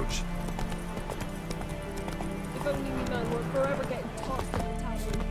Roach. If only we men were forever getting tossed in the tavern.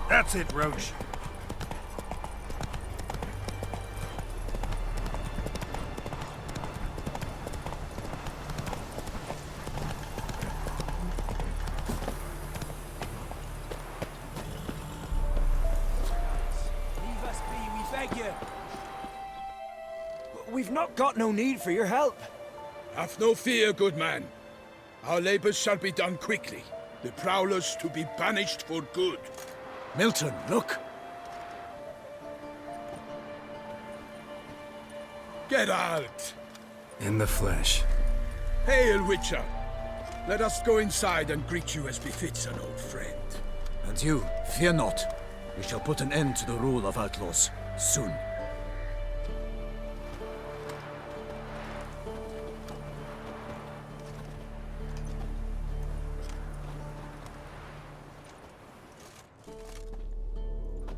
That's it, Roach. Leave us be, we beg you. We've not got no need for your help. Have no fear, good man. Our labors shall be done quickly. The prowlers to be banished for good. Milton, look. Geralt! In the flesh. Hail, Witcher! Let us go inside and greet you as befits an old friend. And you, fear not. We shall put an end to the rule of outlaws, soon.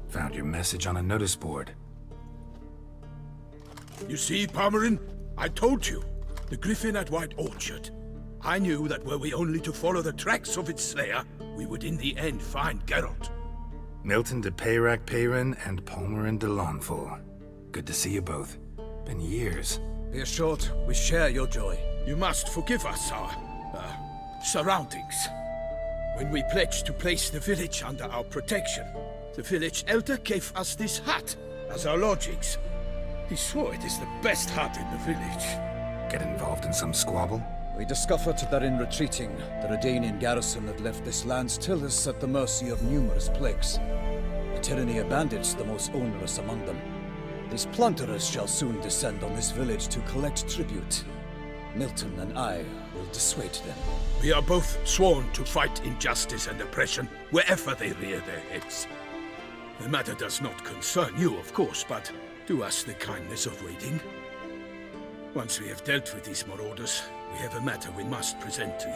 Found your message on a notice board. You see, Palmerin? I told you. The griffin at White Orchard. I knew that were we only to follow the tracks of its slayer, we would in the end find Geralt. Milton de Peyrac Peyrin and Palmerin de Lawnful. Good to see you both. Been years. Be assured, we share your joy. You must forgive us our, surroundings. When we pledged to place the village under our protection, the village elder gave us this hut as our lodgings. He swore it is the best hut in the village. Get involved in some squabble? We discovered that in retreating, the Redanian garrison had left this land still is at the mercy of numerous plagues. The tyranny of bandits the most onerous among them. These plunderers shall soon descend on this village to collect tribute. Milton and I will dissuade them. We are both sworn to fight injustice and oppression wherever they rear their heads. The matter does not concern you, of course, but do us the kindness of waiting. Once we have dealt with these marauders, we have a matter we must present to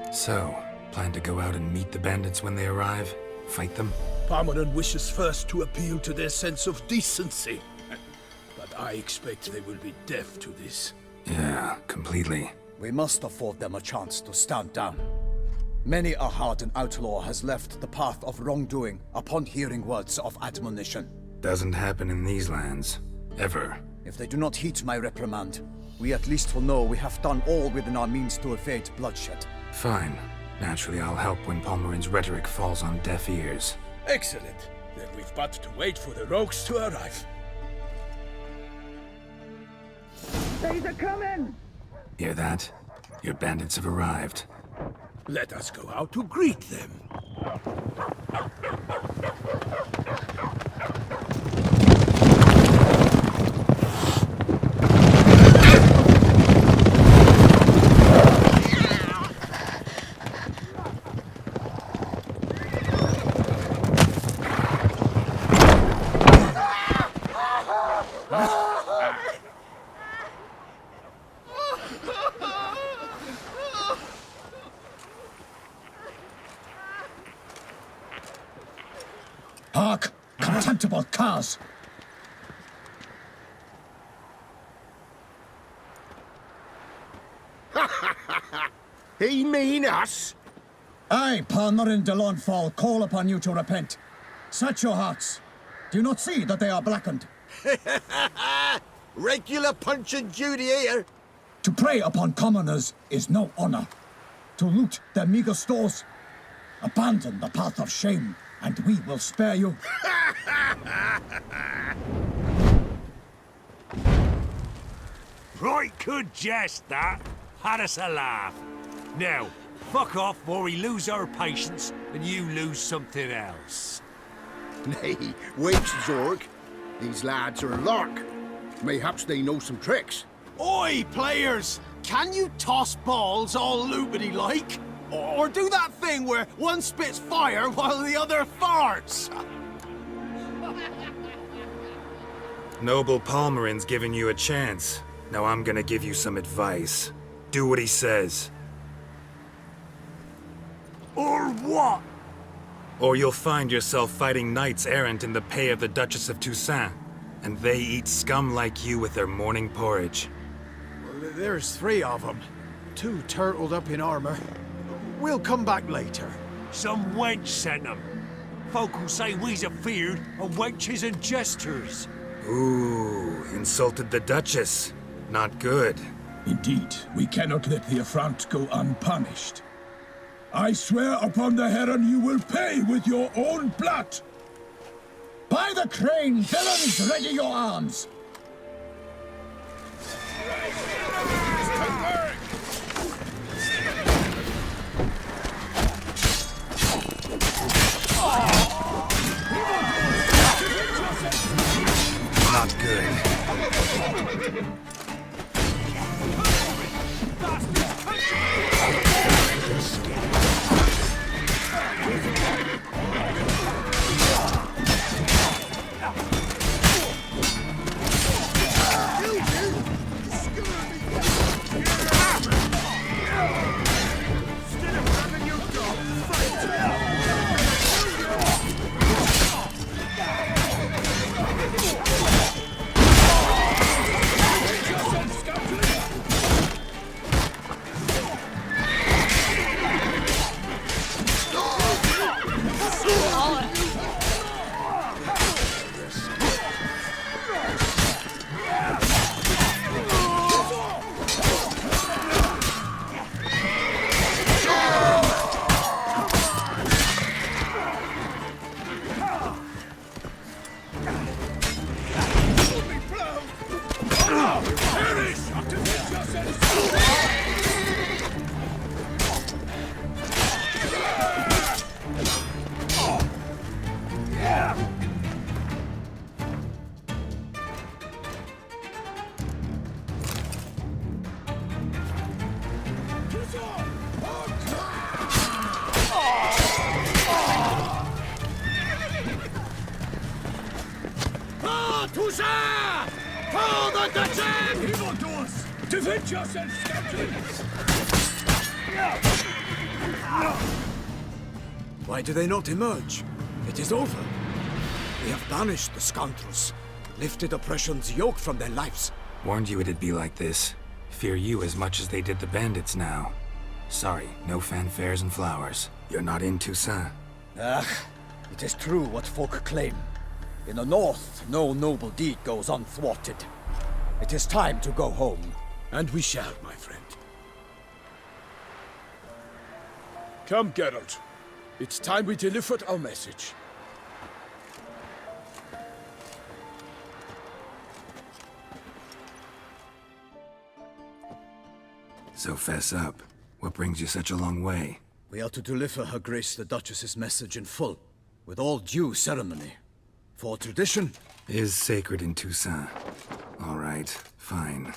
you. So, plan to go out and meet the bandits when they arrive? Fight them? Palmerin wishes first to appeal to their sense of decency. But I expect they will be deaf to this. Yeah, completely. We must afford them a chance to stand down. Many a hardened outlaw has left the path of wrongdoing upon hearing words of admonition. Doesn't happen in these lands. Ever. If they do not heed my reprimand, we at least will know we have done all within our means to evade bloodshed. Fine. Naturally, I'll help when Palmerin's rhetoric falls on deaf ears. Excellent. Then we've but to wait for the rogues to arrive. They's a coming! Hear that? Your bandits have arrived. Let us go out to greet them. Hark! Contemptible curs! He mean us? I, Palmerin de Lawnfall, call upon you to repent. Set your hearts. Do you not see that they are blackened? Regular Punch and Judy here. To prey upon commoners is no honor. To loot their meager stores Abandon the path of shame, and we will spare you. Right good jest, that. Had us a laugh. Now, fuck off before we lose our patience and you lose something else. Nay, wait, Zorg. These lads are a lark. Mayhaps they know some tricks. Oi, players! Can you toss balls all loopity-like? Or do that thing where one spits fire while the other farts? Noble Palmerin's giving you a chance. Now I'm gonna give you some advice. Do what he says. Or what? Or you'll find yourself fighting knights errant in the pay of the Duchess of Toussaint. And they eat scum like you with their morning porridge. There's 3 of them. 2 turtled up in armor. We'll come back later. Some wench sent them. Folk who say we's afeard of wenches and jesters. Ooh, insulted the Duchess. Not good. Indeed, we cannot let the affront go unpunished. I swear upon the Heron you will pay with your own blood! By the crane, villains, ready your arms! Not good. Toussaint! Hold the Duchess! Evildoers! Defend yourselves, scoundrels! Why do they not emerge? It is over. We have banished the scoundrels, lifted oppression's yoke from their lives. Warned you it'd be like this. Fear you as much as they did the bandits now. Sorry, no fanfares and flowers. You're not in Toussaint. It is true what folk claim. In the north, no noble deed goes unthwarted. It is time to go home. And we shall, my friend. Come, Geralt. It's time we delivered our message. So fess up. What brings you such a long way? We are to deliver Her Grace the Duchess's message in full, with all due ceremony. For tradition Is sacred in Toussaint. All right, fine.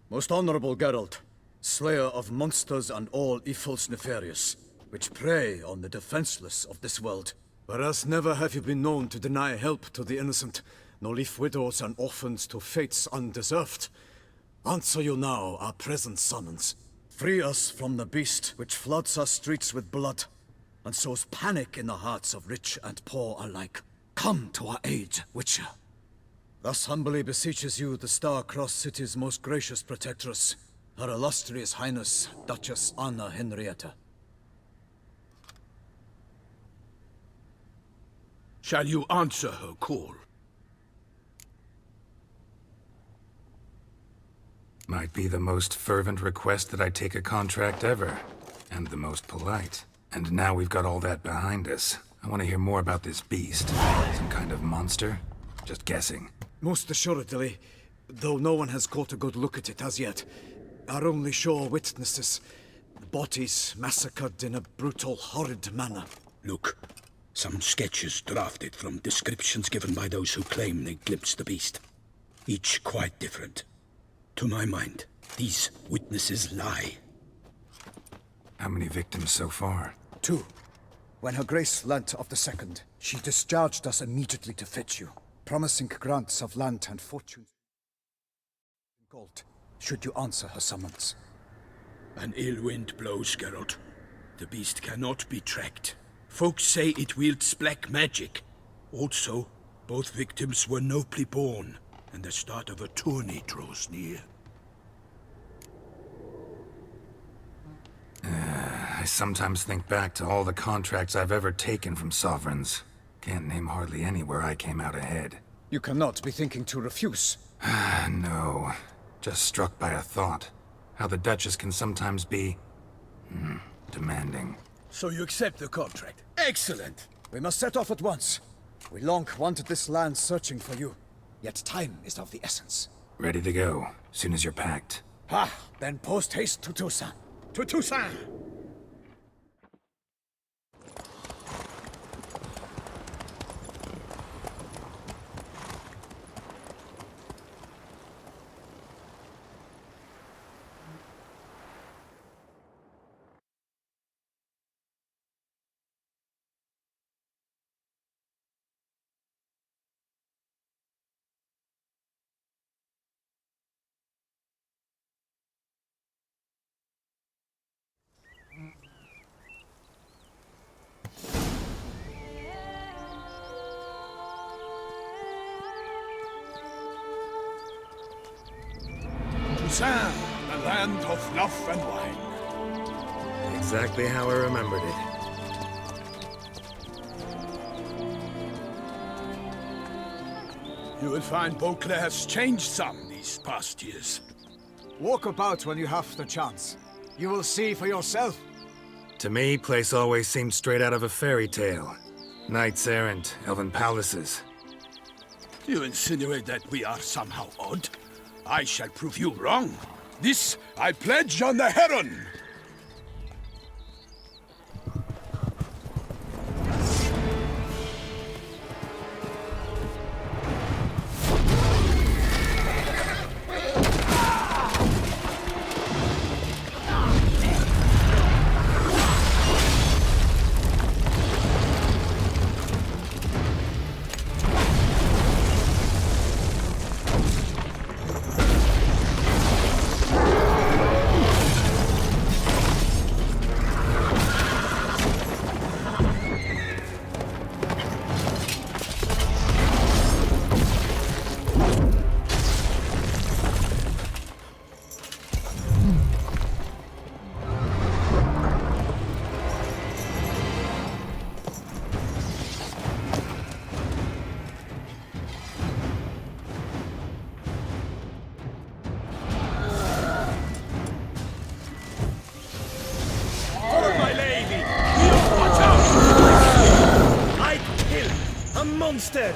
Most honorable Geralt, slayer of monsters and all evils nefarious, which prey on the defenseless of this world. Whereas never have you been known to deny help to the innocent, nor leave widows and orphans to fates undeserved. Answer you now our present summons. Free us from the beast which floods our streets with blood, and sows panic in the hearts of rich and poor alike. Come to our aid, Witcher. Thus humbly beseeches you the Star-Crossed City's most gracious protectress, Her Illustrious Highness, Duchess Anna Henrietta. Shall you answer her call? Might be the most fervent request that I take a contract ever. And the most polite. And now we've got all that behind us. I want to hear more about this beast. Some kind of monster? Just guessing. Most assuredly, though no one has caught a good look at it as yet. Our only sure witnesses. Bodies massacred in a brutal, horrid manner. Look, some sketches drafted from descriptions given by those who claim they glimpsed the beast. Each quite different. To my mind, these witnesses lie. How many victims so far? 2. When Her Grace learnt of the second, she discharged us immediately to fetch you, promising grants of land and fortune. Gold, should you answer her summons. An ill wind blows, Geralt. The beast cannot be tracked. Folks say it wields black magic. Also, both victims were nobly born, and the start of a tourney draws near. I sometimes think back to all the contracts I've ever taken from sovereigns. Can't name hardly any where I came out ahead. You cannot be thinking to refuse. No. Just struck by a thought. How the Duchess can sometimes be... demanding. So you accept the contract? Excellent! We must set off at once. We long wanted this land searching for you. Yet time is of the essence. Ready to go, soon as you're packed. Then post haste to Toussaint. To Toussaint! Toussaint, the land of love and wine. Exactly how I remembered it. You will find Beauclair has changed some these past years. Walk about when you have the chance. You will see for yourself. To me, place always seemed straight out of a fairy tale. Knights errant, elven palaces. You insinuate that we are somehow odd? I shall prove you wrong. This I pledge on the Heron! Instead.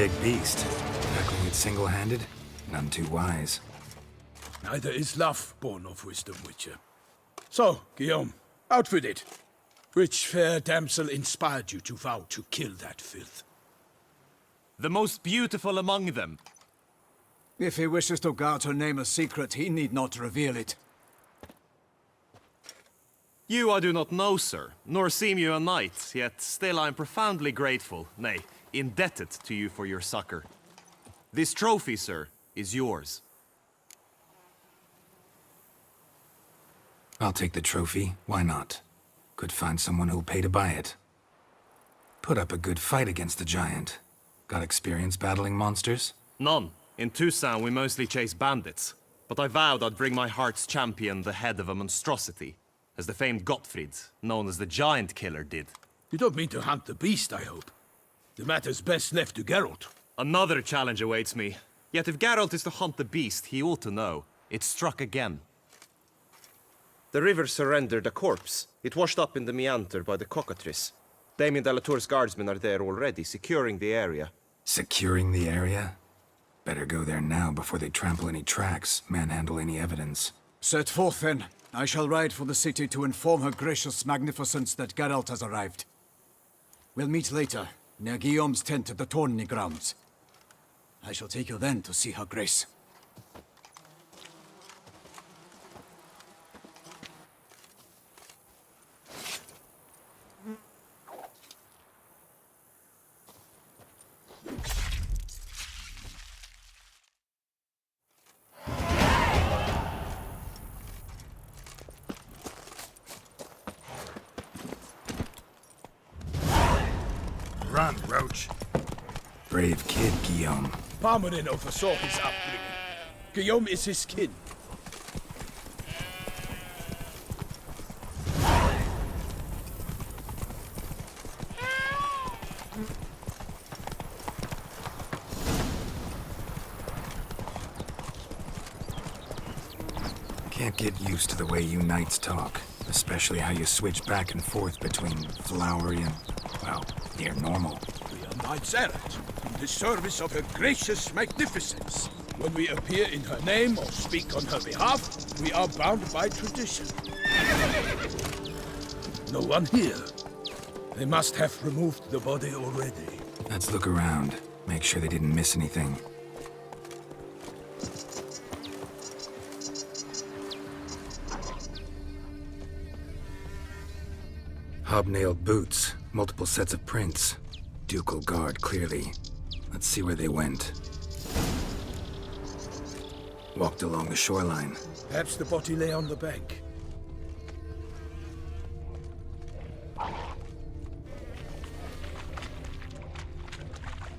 big beast. Tackling it single-handed? None too wise. Neither is love born of wisdom, Witcher. So, Guillaume, out with it. Which fair damsel inspired you to vow to kill that filth? The most beautiful among them. If he wishes to guard her name a secret, he need not reveal it. You I do not know, sir, nor seem you a knight, yet still I am profoundly grateful, nay, indebted to you for your succor. This trophy, sir, is yours. I'll take the trophy. Why not? Could find someone who'll pay to buy it. Put up a good fight against the giant. Got experience battling monsters? None. In Toussaint we mostly chase bandits. But I vowed I'd bring my heart's champion the head of a monstrosity, as the famed Gottfried, known as the Giant Killer, did. You don't mean to hunt the beast, I hope. The matter's best left to Geralt. Another challenge awaits me. Yet if Geralt is to hunt the beast, he ought to know. It struck again. The river surrendered a corpse. It washed up in the meander by the cockatrice. Damien de la Tour's guardsmen are there already, securing the area. Securing the area? Better go there now before they trample any tracks, manhandle any evidence. Set forth, then. I shall ride for the city to inform her gracious magnificence that Geralt has arrived. We'll meet later, near Guillaume's tent at the Tourney grounds. I shall take you then to see her grace. Run, Roach. Brave kid, Guillaume. Parmanin oversaw his upbringing. Guillaume is his kin. Can't get used to the way you knights talk. Especially how you switch back and forth between flowery and, well, near normal. We are knights errant, in the service of her gracious magnificence. When we appear in her name or speak on her behalf, we are bound by tradition. No one here. They must have removed the body already. Let's look around. Make sure they didn't miss anything. Hobnailed boots, multiple sets of prints. Ducal guard, clearly. Let's see where they went. Walked along the shoreline. Perhaps the body lay on the bank.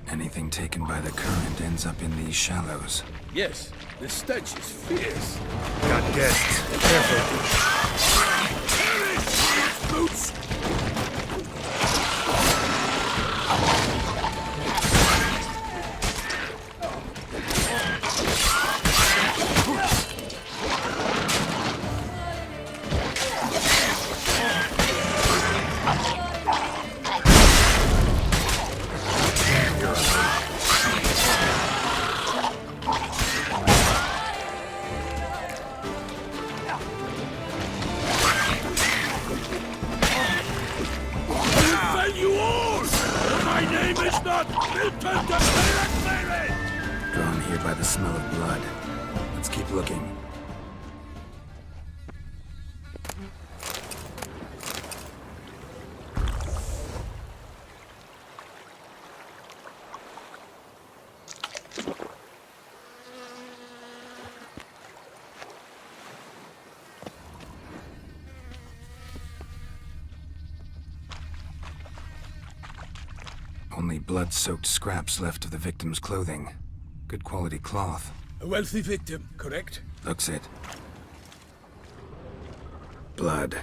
Anything taken by the current ends up in these shallows. Yes, the stench is fierce. Got guests. Careful. Boots! Drawn here by the smell of blood. Let's keep looking. Only blood-soaked scraps left of the victim's clothing. Good quality cloth. A wealthy victim, correct? Looks it. Blood.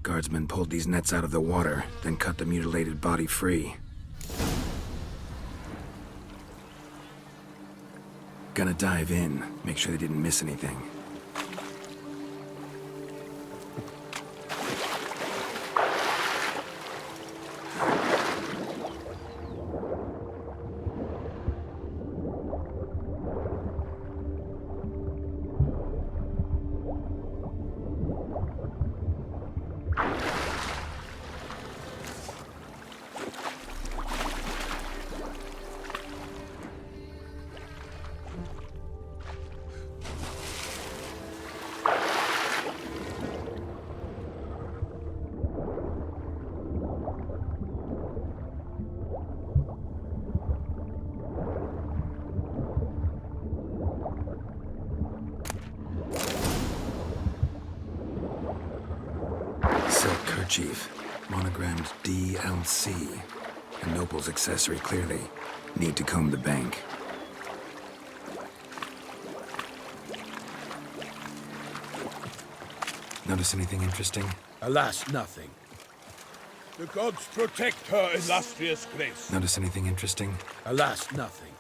Guardsmen pulled these nets out of the water, then cut the mutilated body free. Gonna dive in, make sure they didn't miss anything. handkerchief, monogrammed DLC. A noble's accessory, clearly. Need to comb the bank. Notice anything interesting? Alas, nothing. The gods protect her illustrious grace. Notice anything interesting? Alas, nothing.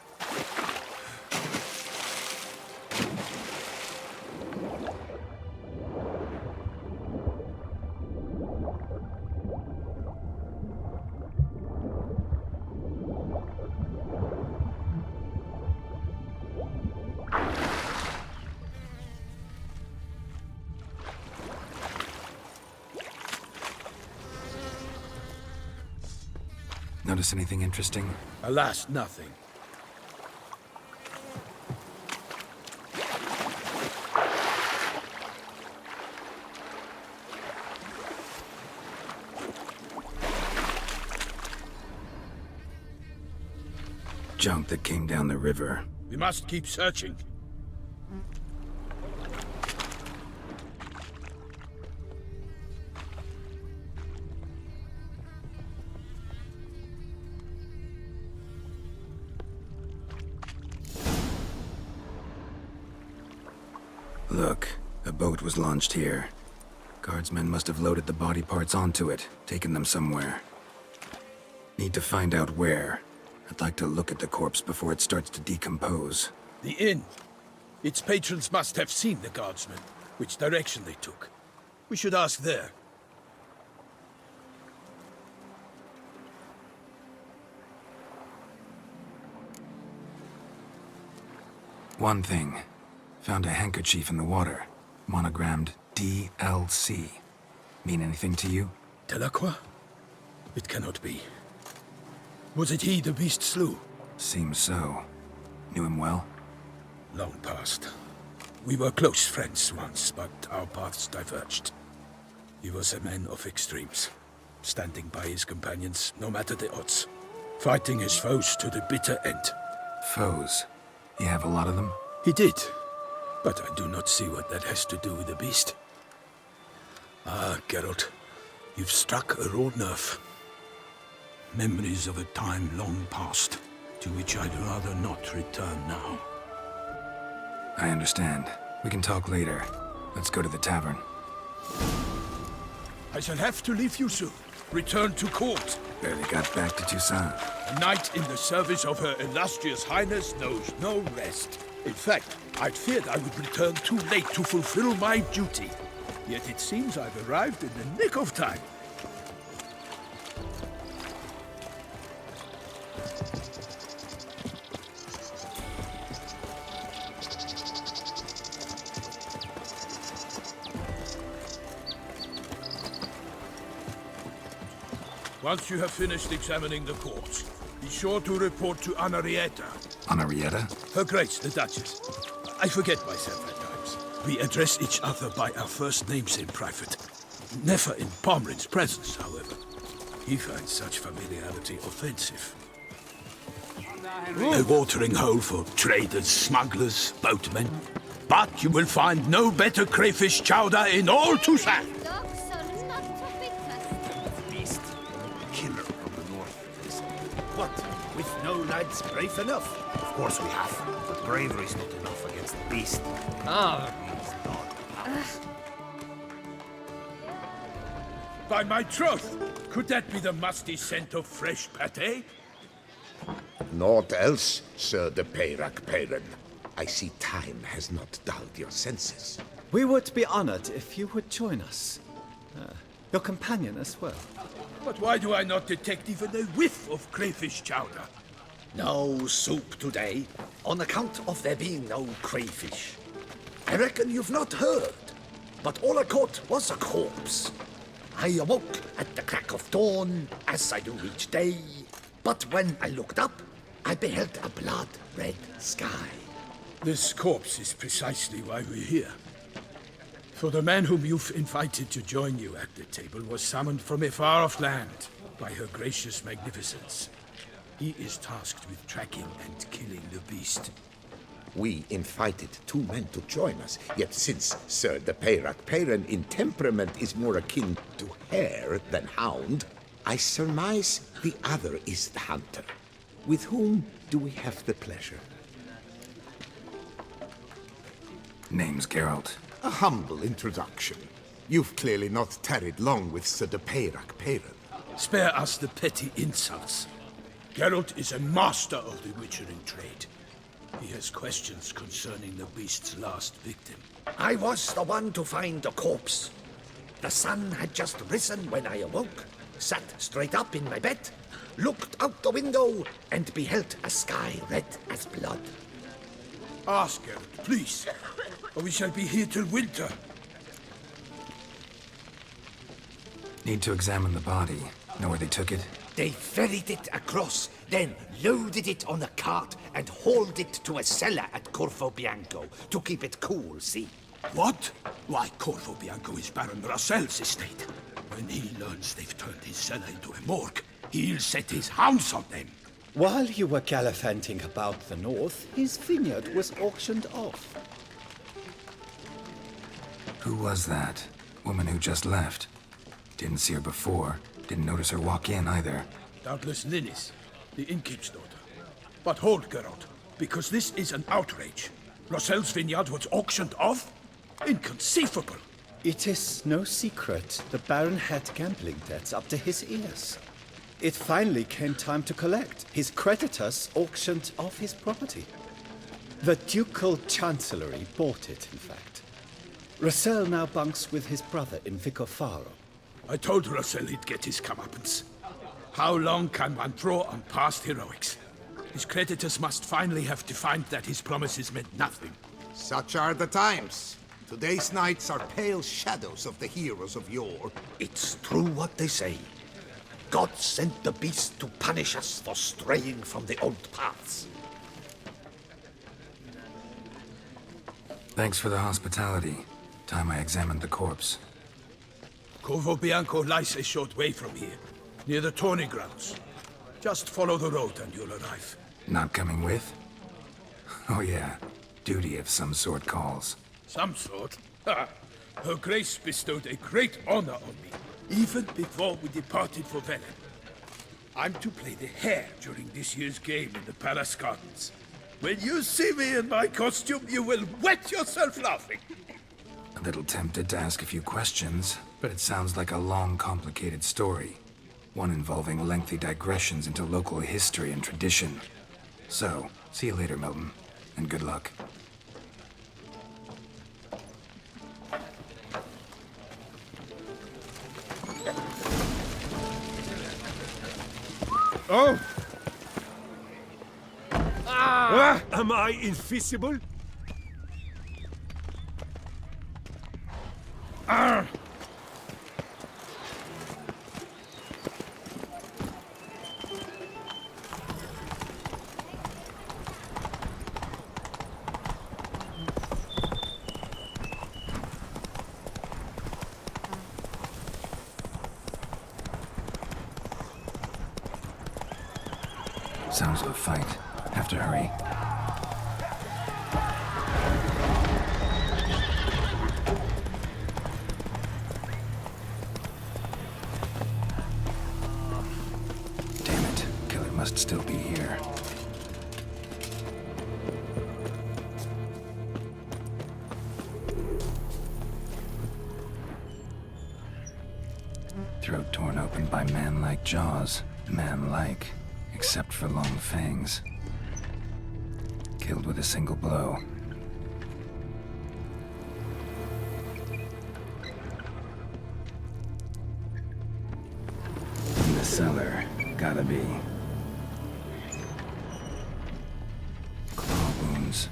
Notice anything interesting? Alas, nothing. Junk that came down the river. We must keep searching. Look, a boat was launched here. Guardsmen must have loaded the body parts onto it, taken them somewhere. Need to find out where. I'd like to look at the corpse before it starts to decompose. The inn. Its patrons must have seen the guardsmen, which direction they took. We should ask there. One thing. Found a handkerchief in the water. Monogrammed DLC. Mean anything to you? Delacroix? It cannot be. Was it he the beast slew? Seems so. Knew him well? Long past. We were close friends once, but our paths diverged. He was a man of extremes, standing by his companions no matter the odds, fighting his foes to the bitter end. Foes? You have a lot of them? He did, but I do not see what that has to do with the beast. Ah, Geralt, you've struck a raw nerve. Memories of a time long past, to which I'd rather not return now. I understand. We can talk later. Let's go to the tavern. I shall have to leave you soon. Return to court. Barely got back to Toussaint. A knight in the service of Her Illustrious Highness knows no rest. In fact, I'd feared I would return too late to fulfill my duty. Yet it seems I've arrived in the nick of time. Once you have finished examining the corpse, be sure to report to Anna Henrietta. Anna Henrietta? Her Grace, the Duchess. I forget myself at times. We address each other by our first names in private. Never in Pomrin's presence, however. He finds such familiarity offensive. A watering hole for traders, smugglers, boatmen. But you will find no better crayfish chowder in all Toussaint. What? With no lads brave enough? Of course we have, but bravery's not enough against the beast. By my troth, could that be the musty scent of fresh pâté? Naught else, Sir de Peyrac-Peyran. I see time has not dulled your senses. We would be honored if you would join us. Your companion as well. But why do I not detect even a whiff of crayfish chowder? No soup today, on account of there being no crayfish. I reckon you've not heard, but all I caught was a corpse. I awoke at the crack of dawn, as I do each day, but when I looked up, I beheld a blood-red sky. This corpse is precisely why we're here. For the man whom you've invited to join you at the table was summoned from a far-off land by her gracious magnificence. He is tasked with tracking and killing the beast. We invited 2 men to join us, yet since Sir de Peyrac in temperament is more akin to hare than hound, I surmise the other is the hunter. With whom do we have the pleasure? Name's Geralt. A humble introduction. You've clearly not tarried long with Sir de Peyrac. Spare us the petty insults. Geralt is a master of the witchering trade. He has questions concerning the beast's last victim. I was the one to find the corpse. The sun had just risen when I awoke, sat straight up in my bed, looked out the window, and beheld a sky red as blood. Ask Geralt, please, or we shall be here till winter. Need to examine the body. Know where they took it? They ferried it across, then loaded it on a cart and hauled it to a cellar at Corvo Bianco to keep it cool, see? What? Why, Corvo Bianco is Baron Russell's estate. When he learns they've turned his cellar into a morgue, he'll set his hounds on them. While you were gallivanting about the north, his vineyard was auctioned off. Who was that? Woman who just left. Didn't see her before. Didn't notice her walk in either. Doubtless Ninnis, the innkeep's daughter. But hold, Geralt, because this is an outrage. Russell's vineyard was auctioned off? Inconceivable! It is no secret the Baron had gambling debts up to his ears. It finally came time to collect. His creditors auctioned off his property. The Ducal Chancellery bought it, in fact. Russell now bunks with his brother in Vicofaro. I told Russell he'd get his comeuppance. How long can one draw on past heroics? His creditors must finally have defined that his promises meant nothing. Such are the times. Today's knights are pale shadows of the heroes of yore. It's true what they say. God sent the beast to punish us for straying from the old paths. Thanks for the hospitality. Time I examined the corpse. Corvo Bianco lies a short way from here, near the tourney grounds. Just follow the road and you'll arrive. Not coming with? Oh yeah, duty of some sort calls. Some sort? Ha! Her Grace bestowed a great honor on me, even before we departed for Velen. I'm to play the hare during this year's game in the palace gardens. When you see me in my costume, you will wet yourself laughing. A little tempted to ask a few questions, but it sounds like a long, complicated story. One involving lengthy digressions into local history and tradition. So, see you later, Milton, and good luck. Oh! Am I invisible? Sounds of a fight. Have to hurry. Damn it. Killer must still be here. Throat torn open by man-like jaws. Man-like. Except for long fangs. Killed with a single blow. In the cellar. Gotta be. Claw wounds.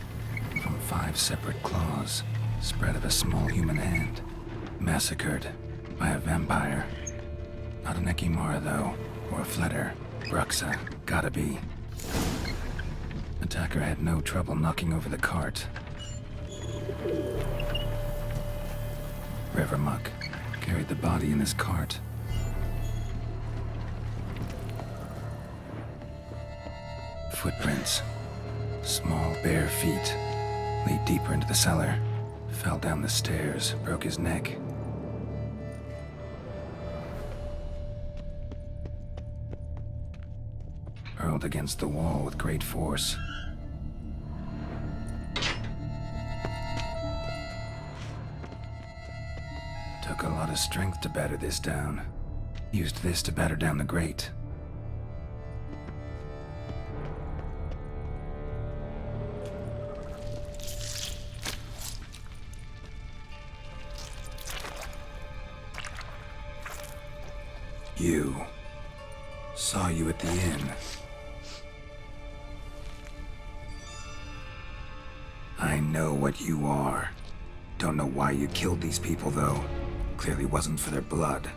From 5 separate claws. Spread of a small human hand. Massacred by a vampire. Not an Ekimara, though. Or a Fletter. Bruxa. Gotta be. Attacker had no trouble knocking over the cart. Rivermuck carried the body in his cart. Footprints. Small bare feet. Lead deeper into the cellar. Fell down the stairs, broke his neck. Hurled against the wall with great force. Took a lot of strength to batter this down. Used this to batter down the grate. You. Saw you at the inn. I know what you are. Don't know why you killed these people, though. Clearly wasn't for their blood.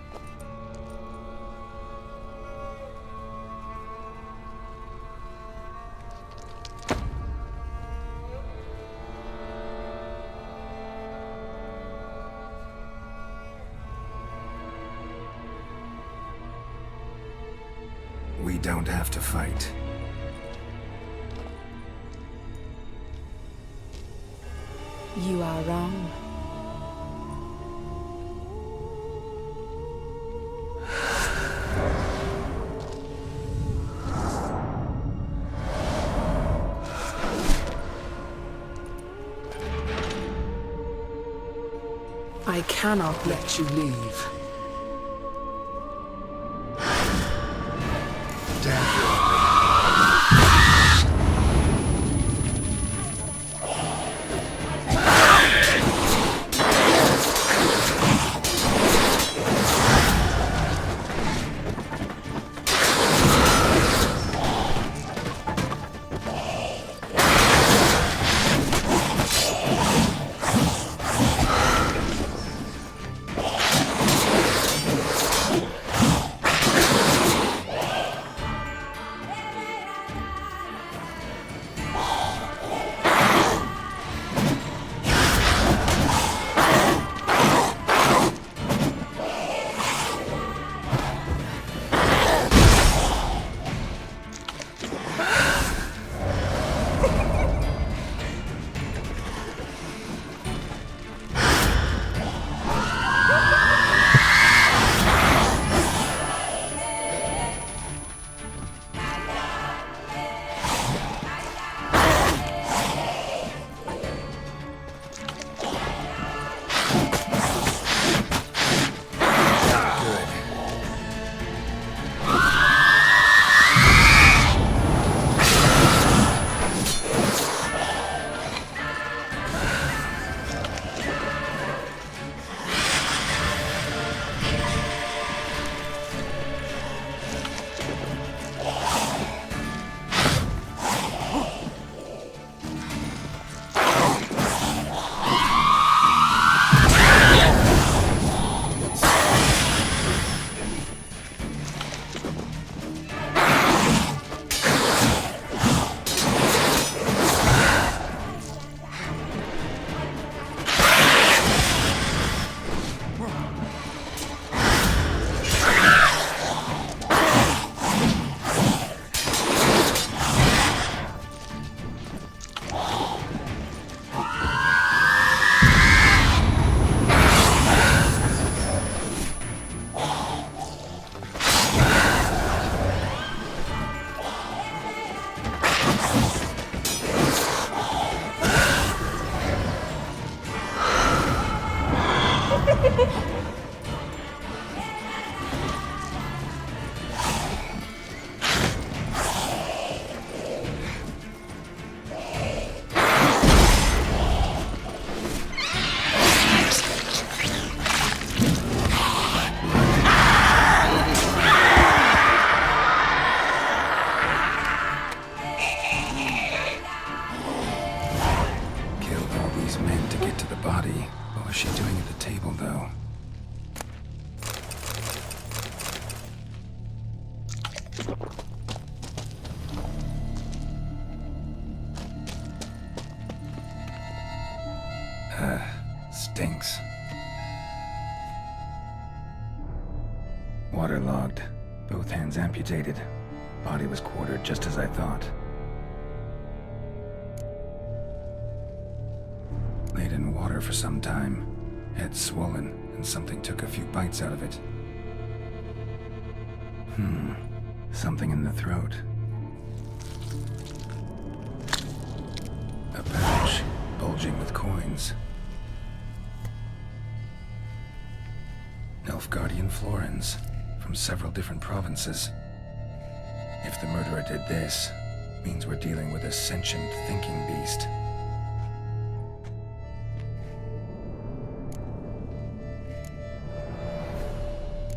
We don't have to fight. You are wrong. I cannot let you leave. Stinks. Waterlogged. Both hands amputated. Body was quartered just as I thought. water for some time. Head swollen, and something took a few bites out of it. Something in the throat. A pouch, bulging with coins. Nilfgaardian florins, from several different provinces. If the murderer did this, means we're dealing with a sentient thinking beast.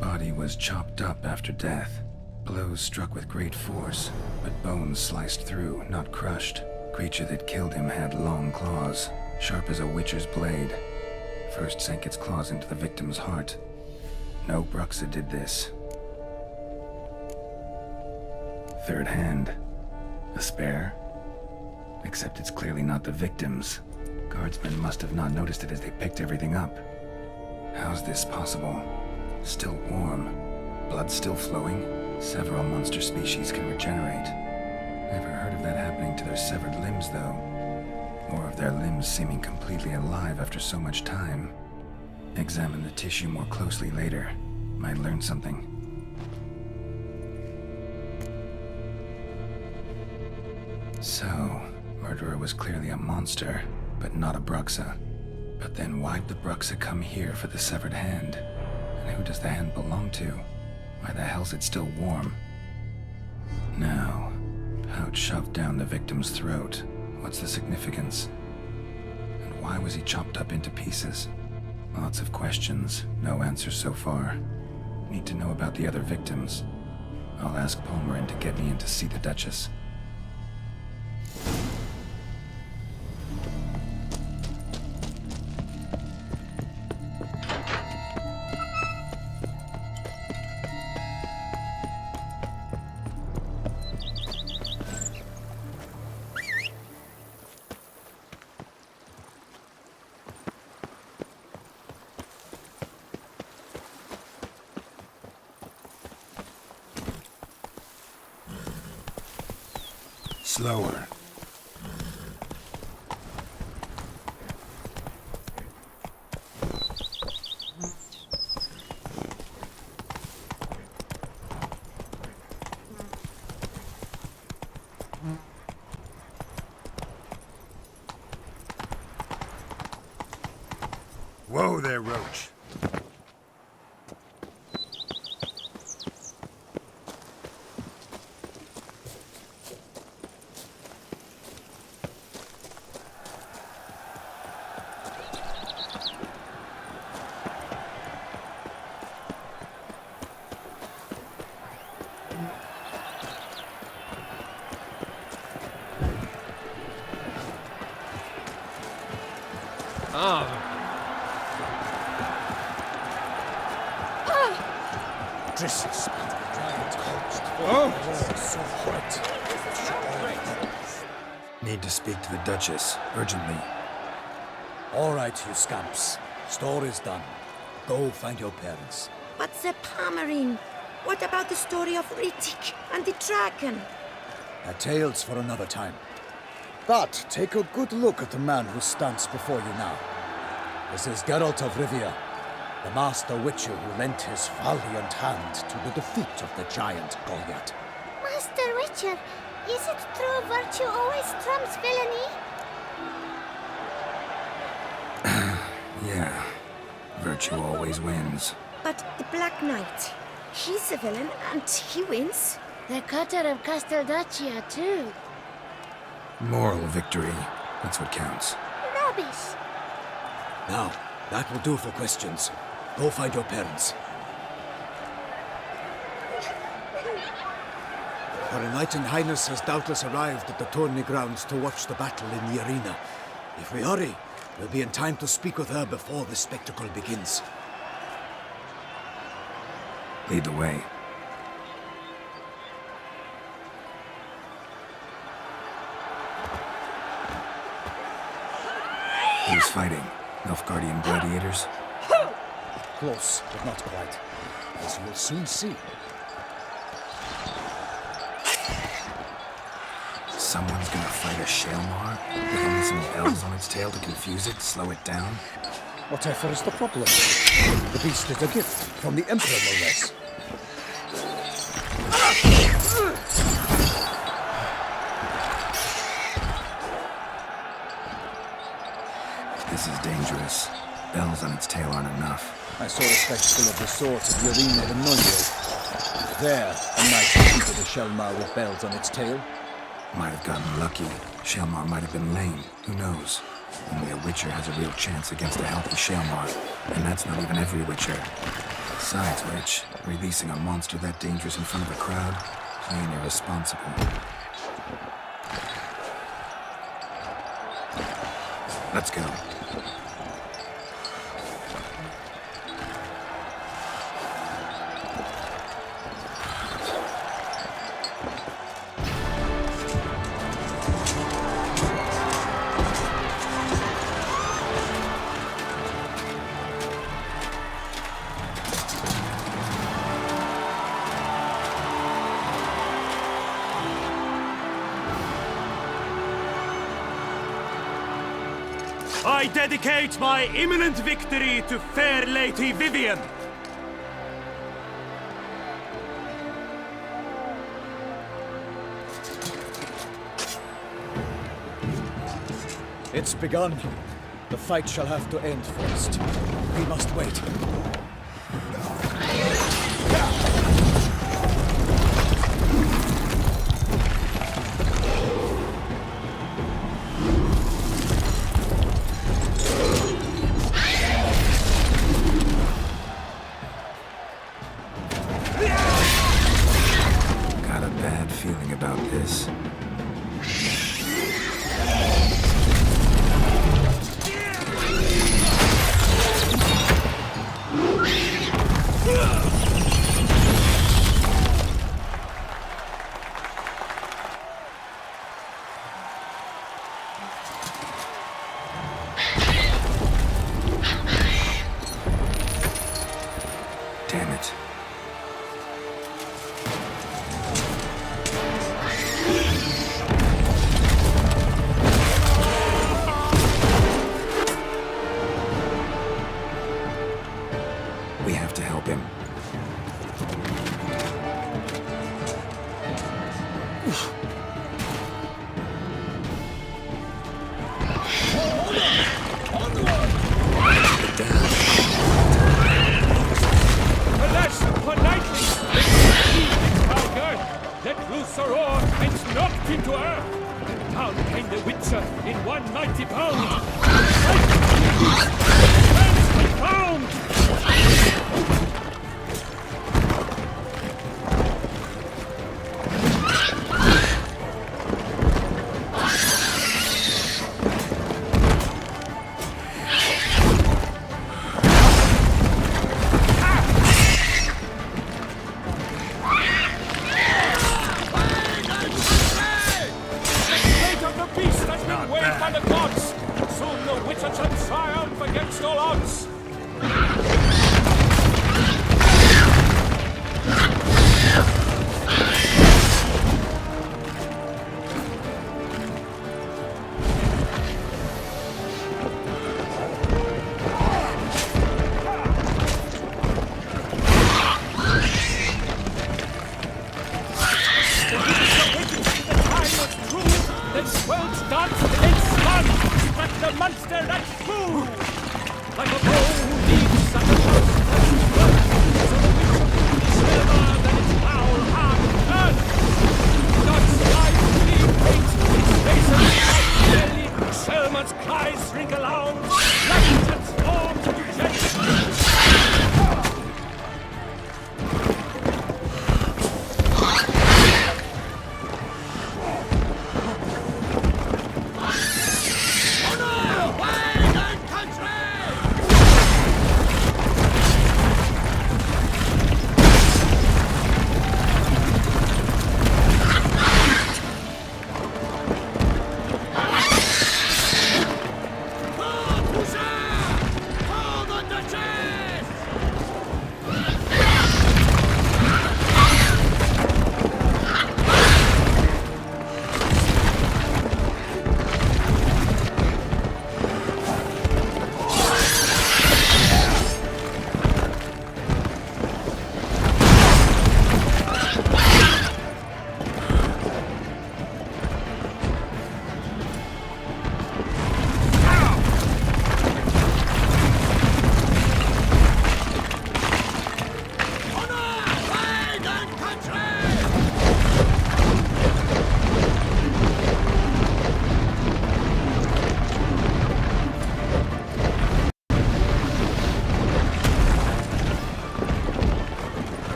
Body was chopped up after death. Blows struck with great force, but bones sliced through, not crushed. Creature that killed him had long claws, sharp as a witcher's blade. First sank its claws into the victim's heart. No Bruxa did this. Third hand. A spare? Except it's clearly not the victim's. Guardsmen must have not noticed it as they picked everything up. How's this possible? Still warm. Blood still flowing? Several monster species can regenerate. Never heard of that happening to their severed limbs, though. Or of their limbs seeming completely alive after so much time. Examine the tissue more closely later. Might learn something. So, murderer was clearly a monster, but not a Bruxa. But then why'd the Bruxa come here for the severed hand? And who does the hand belong to? Why the hell's it still warm? Now, pouch shoved down the victim's throat. What's the significance? And why was he chopped up into pieces? Lots of questions, no answers so far. Need to know about the other victims. I'll ask Palmerin to get me in to see the Duchess. Slower. Whoa there, Roach. This is giant host. So hot. Need to speak to the Duchess, urgently. All right, you scamps. Story's done. Go find your parents. But the Palmerin, what about the story of Rittik and the dragon? A tale's for another time. But take a good look at the man who stands before you now. This is Geralt of Rivia, the master witcher who lent his valiant hand to the defeat of the giant Goliath. Master Witcher, is it true virtue always trumps villainy? Yeah, virtue always wins. But the Black Knight, he's a villain and he wins. The cutter of Casteldaccia, too. Moral victory, that's what counts. Rubbish. Now, that will do for questions. Go find your parents. Her Enlightened Highness has doubtless arrived at the tourney grounds to watch the battle in the arena. If we hurry, we'll be in time to speak with her before the spectacle begins. Lead the way. Who's fighting? Nilfgaardian gladiators? Close, but not quite. As you will soon see. Someone's gonna fight a Shelmar with only some bells on its tail to confuse it, slow it down? Whatever is the problem? The beast is a gift from the Emperor, no less. This is dangerous. Bells on its tail aren't enough. I saw a spectacle of the sort at the arena in Nunio. There, a knight defeated a Shelmar with bells on its tail. Might have gotten lucky. Shelmar might have been lame. Who knows? Only a Witcher has a real chance against a healthy Shelmar. And that's not even every Witcher. Besides which, releasing a monster that dangerous in front of a crowd, plain irresponsible. Let's go. I dedicate my imminent victory to fair Lady Vivian. It's begun. The fight shall have to end first. We must wait. Got a bad feeling about this. Damn it. We have to help him. Alas, politely! Let loose a roar and knocked into earth! Down came the Witcher in one mighty bound! Found!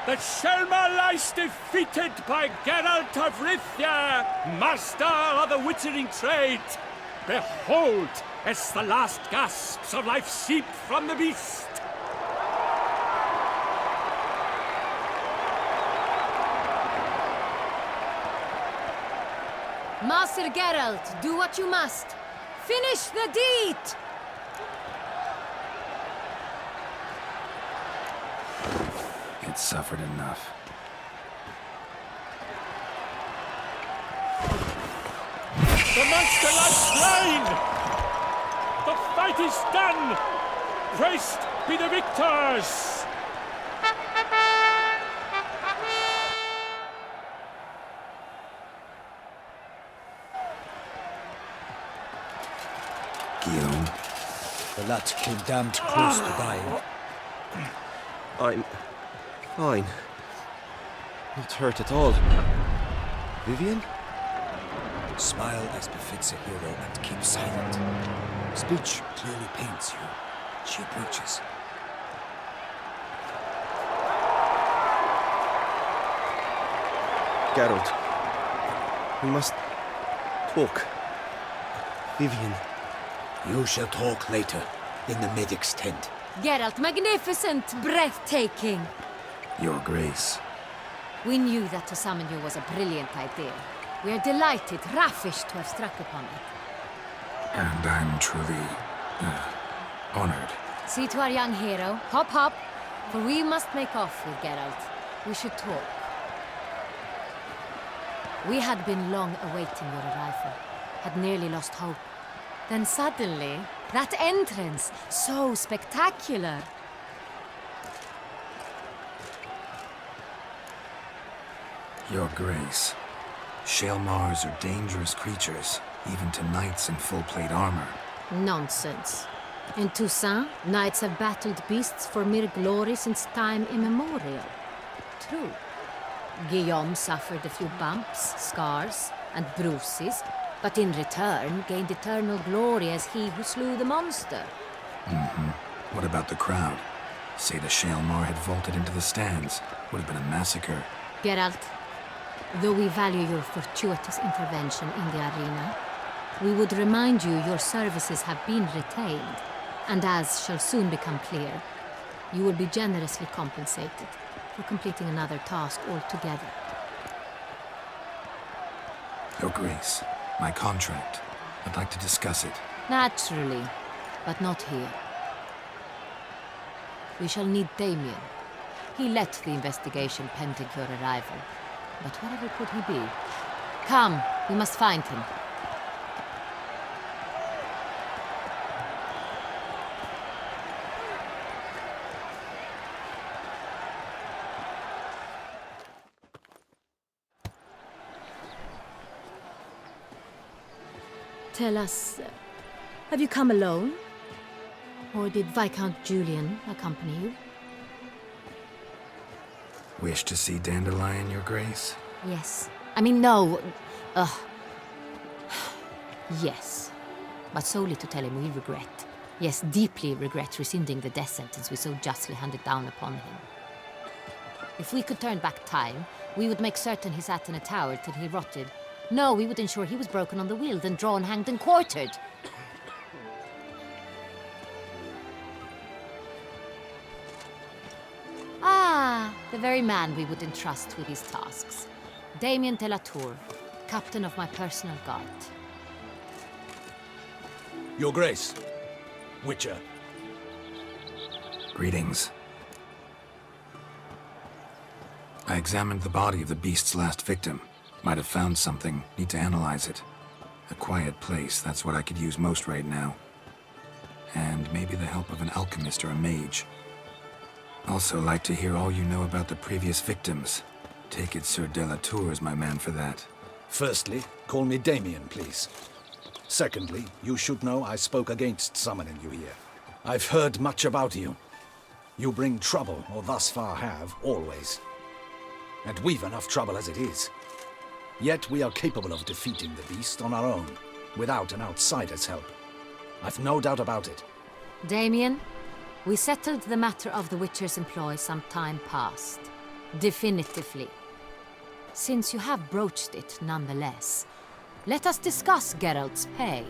The Shelma lies defeated by Geralt of Rithia, master of the witchering trade. Behold, as the last gasps of life seep from the beast. Master Geralt, do what you must. Finish the deed! It suffered enough. The monster lies slain! The fight is done! Praised be the victors! Guillaume. The lad came damned close to dying. I'm fine. Not hurt at all. Vivian? Smile as befits a hero and keep silent. Speech clearly pains you. She approaches. Geralt. We must talk. Vivian. You shall talk later, in the medic's tent. Geralt, magnificent, breathtaking. Your Grace. We knew that to summon you was a brilliant idea. We are delighted, ravished to have struck upon it. And I'm truly honored. See to our young hero. Hop, hop. For we must make off with Geralt. We should talk. We had been long awaiting your arrival. Had nearly lost hope. Then suddenly, that entrance, so spectacular. Your Grace. Shaelmars are dangerous creatures, even to knights in full-plate armor. Nonsense. In Toussaint, knights have battled beasts for mere glory since time immemorial. True. Guillaume suffered a few bumps, scars, and bruises, but in return gained eternal glory as he who slew the monster. What about the crowd? Say the Shaelmar had vaulted into the stands. Would have been a massacre. Geralt, though we value your fortuitous intervention in the arena, we would remind you your services have been retained, and as shall soon become clear, you will be generously compensated for completing another task altogether. Your Grace, my contract. I'd like to discuss it. Naturally, but not here. We shall need Damien. He led the investigation pending your arrival. But whatever could he be? Come, we must find him. Tell us, have you come alone? Or did Viscount Julian accompany you? Wish to see Dandelion, Your Grace? Yes. I mean, no. Yes. But solely to tell him we regret. Yes, deeply regret rescinding the death sentence we so justly handed down upon him. If we could turn back time, we would make certain he sat in a tower till he rotted. No, we would ensure he was broken on the wheel, then drawn, hanged, and quartered. Ah, the very man we would entrust with these tasks. Damien de la Tour, captain of my personal guard. Your Grace, Witcher. Greetings. I examined the body of the beast's last victim. Might have found something. Need to analyze it. A quiet place, that's what I could use most right now. And maybe the help of an alchemist or a mage. Also like to hear all you know about the previous victims. Take it Sir de la Tour is my man for that. Firstly, call me Damien, please. Secondly, you should know I spoke against summoning you here. I've heard much about you. You bring trouble, or thus far have, always. And we've enough trouble as it is. Yet we are capable of defeating the beast on our own, without an outsider's help. I've no doubt about it. Damien, we settled the matter of the Witcher's employ some time past. Definitively. Since you have broached it nonetheless, let us discuss Geralt's pay.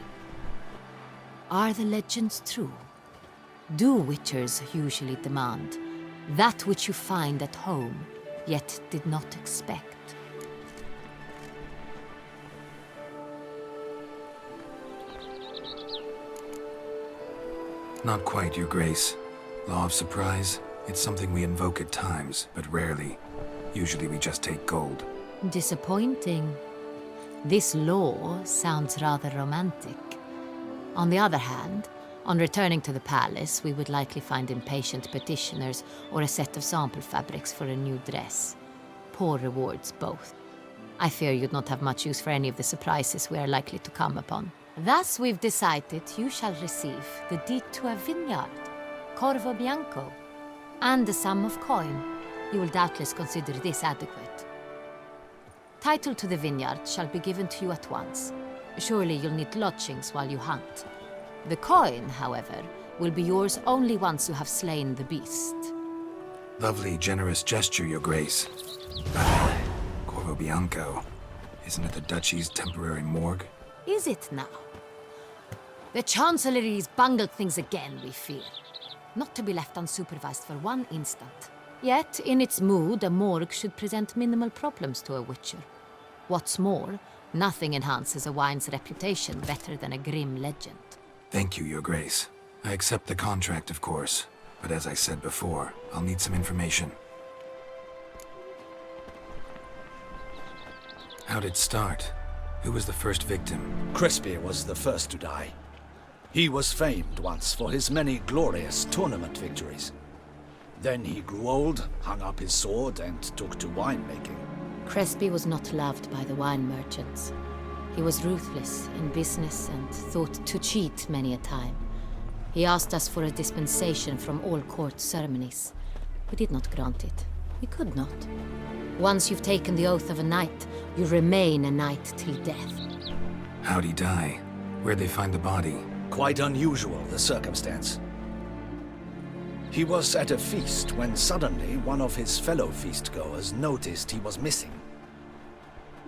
Are the legends true? Do witchers usually demand that which you find at home, yet did not expect? Not quite, Your Grace. Law of surprise, it's something we invoke at times, but rarely. Usually we just take gold. Disappointing. This law sounds rather romantic. On the other hand, on returning to the palace, we would likely find impatient petitioners or a set of sample fabrics for a new dress. Poor rewards, both. I fear you'd not have much use for any of the surprises we are likely to come upon. Thus, we've decided you shall receive the deed to a vineyard, Corvo Bianco, and a sum of coin. You will doubtless consider this adequate. Title to the vineyard shall be given to you at once. Surely you'll need lodgings while you hunt. The coin, however, will be yours only once you have slain the beast. Lovely, generous gesture, Your Grace. Corvo Bianco. Isn't it the Duchy's temporary morgue? Is it now? The Chancellery's bungled things again, we fear. Not to be left unsupervised for one instant. Yet, in its mood, a morgue should present minimal problems to a witcher. What's more, nothing enhances a wine's reputation better than a grim legend. Thank you, Your Grace. I accept the contract, of course. But as I said before, I'll need some information. How'd it start? Who was the first victim? Crespi was the first to die. He was famed once for his many glorious tournament victories. Then he grew old, hung up his sword, and took to winemaking. Crespi was not loved by the wine merchants. He was ruthless in business and thought to cheat many a time. He asked us for a dispensation from all court ceremonies. We did not grant it. We could not. Once you've taken the oath of a knight, you remain a knight till death. How'd he die? Where'd they find the body? Quite unusual, the circumstance. He was at a feast when suddenly one of his fellow feastgoers noticed he was missing.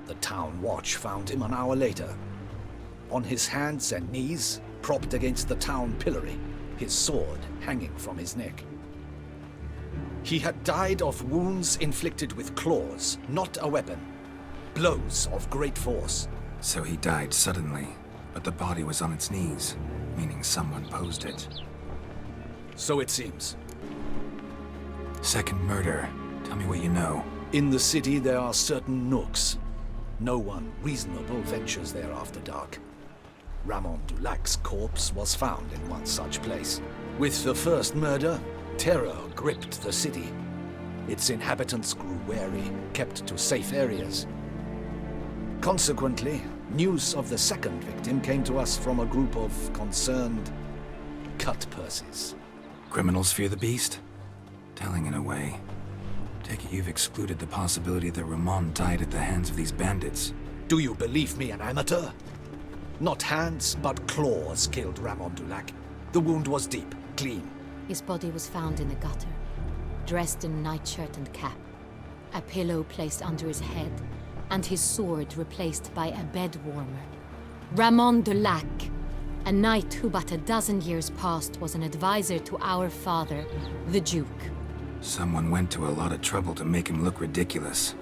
The town watch found him an hour later. On his hands and knees, propped against the town pillory, his sword hanging from his neck. He had died of wounds inflicted with claws, not a weapon. Blows of great force. So he died suddenly, but the body was on its knees, meaning someone posed it. So it seems. Second murder. Tell me what you know. In the city there are certain nooks. No one reasonable ventures there after dark. Ramon Dulac's corpse was found in one such place. With the first murder, terror gripped the city. Its inhabitants grew wary, kept to safe areas. Consequently, news of the second victim came to us from a group of concerned cut-purses. Criminals fear the beast? Telling in a way. Take it you've excluded the possibility that Ramon died at the hands of these bandits. Do you believe me an amateur? Not hands, but claws killed Ramon Dulac. The wound was deep, clean. His body was found in the gutter, dressed in nightshirt and cap, a pillow placed under his head, and his sword replaced by a bed warmer. Ramon Dulac, a knight who but a dozen years past was an advisor to our father, the Duke. Someone went to a lot of trouble to make him look ridiculous.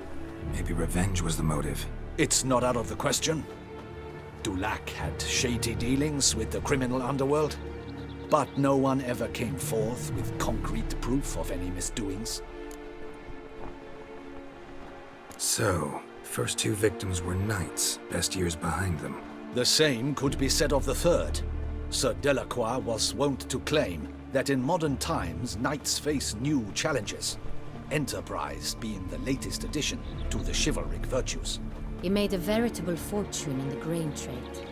Maybe revenge was the motive. It's not out of the question. Dulac had shady dealings with the criminal underworld, but no one ever came forth with concrete proof of any misdoings. So, first two victims were knights, best years behind them. The same could be said of the third. Sir Delacroix was wont to claim that in modern times knights face new challenges, enterprise being the latest addition to the chivalric virtues. He made a veritable fortune in the grain trade.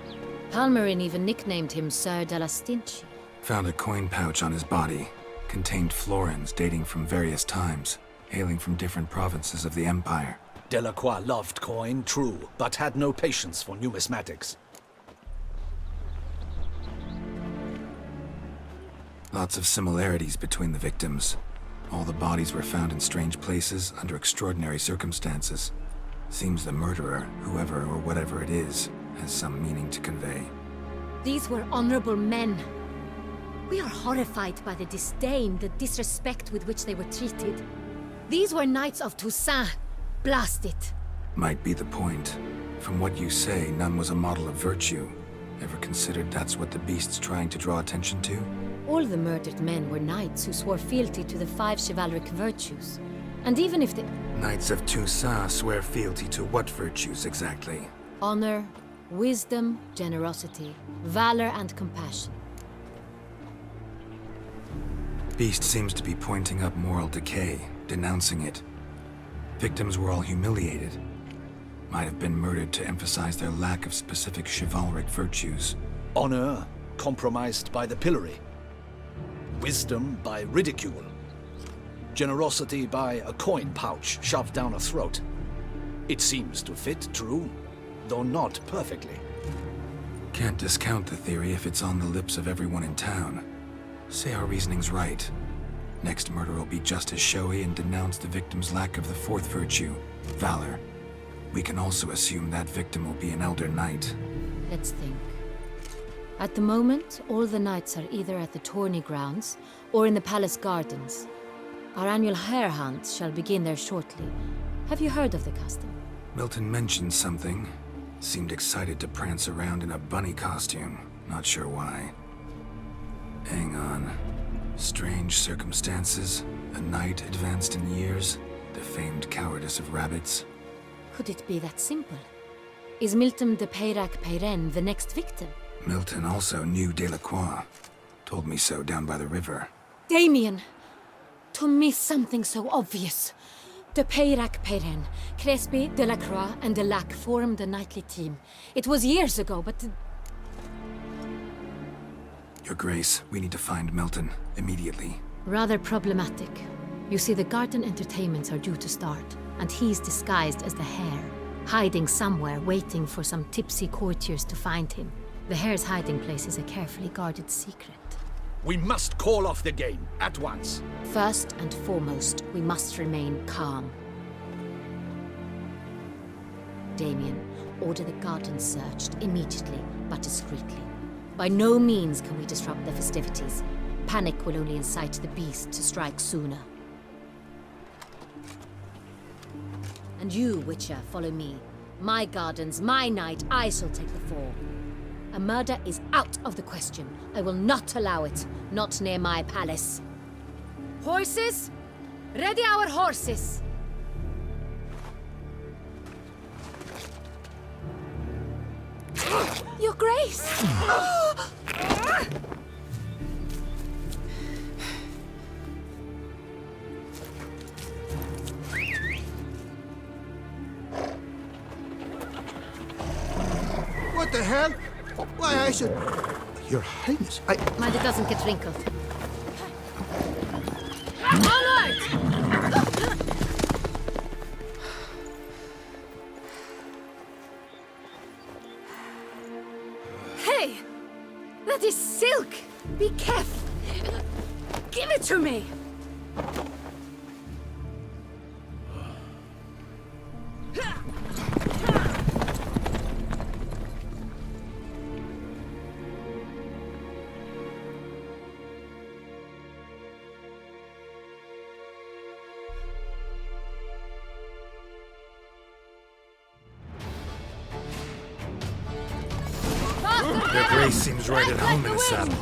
Palmerin even nicknamed him Sir de la Stinchi. Found a coin pouch on his body. Contained florins dating from various times, hailing from different provinces of the Empire. Delacroix loved coin, true, but had no patience for numismatics. Lots of similarities between the victims. All the bodies were found in strange places under extraordinary circumstances. Seems the murderer, whoever or whatever it is, has some meaning to convey. These were honorable men. We are horrified by the disdain, the disrespect with which they were treated. These were knights of Toussaint. Blast it. Might be the point. From what you say, none was a model of virtue. Ever considered that's what the beast's trying to draw attention to? All the murdered men were knights who swore fealty to the 5 chivalric virtues. And even if the... Knights of Toussaint swear fealty to what virtues exactly? Honor, wisdom, generosity, valor, and compassion. Beast seems to be pointing up moral decay, denouncing it. Victims were all humiliated. Might have been murdered to emphasize their lack of specific chivalric virtues. Honor compromised by the pillory. Wisdom by ridicule. Generosity by a coin pouch shoved down a throat. It seems to fit true, though not perfectly. Can't discount the theory if it's on the lips of everyone in town. Say our reasoning's right. Next murder will be just as showy and denounce the victim's lack of the 4th virtue, valor. We can also assume that victim will be an elder knight. Let's think. At the moment, all the knights are either at the tourney grounds or in the palace gardens. Our annual hare hunt shall begin there shortly. Have you heard of the custom? Milton mentioned something. Seemed excited to prance around in a bunny costume. Not sure why. Hang on. Strange circumstances. A knight advanced in years. The famed cowardice of rabbits. Could it be that simple? Is Milton de Peyrac-Peyren the next victim? Milton also knew Delacroix. Told me so down by the river. Damien! To miss something so obvious. De Peyrac-Peyren, Crespi, Delacroix, and Delac formed a knightly team. It was years ago, but... Your Grace, we need to find Milton, immediately. Rather problematic. You see, the garden entertainments are due to start, and he's disguised as the hare, hiding somewhere, waiting for some tipsy courtiers to find him. The hare's hiding place is a carefully guarded secret. We must call off the game, at once. First and foremost, we must remain calm. Damien, order the garden searched immediately, but discreetly. By no means can we disrupt the festivities. Panic will only incite the beast to strike sooner. And you, Witcher, follow me. My gardens, my night, I shall take the fall. A murder is out of the question. I will not allow it. Not near my palace. Horses? Ready our horses! Your Grace! What the hell? Why, I should... Your Highness, Mind it doesn't get wrinkled. Onward! Hey! That is silk! Be careful! Give it to me! Your Grace seems right at home in the saddle.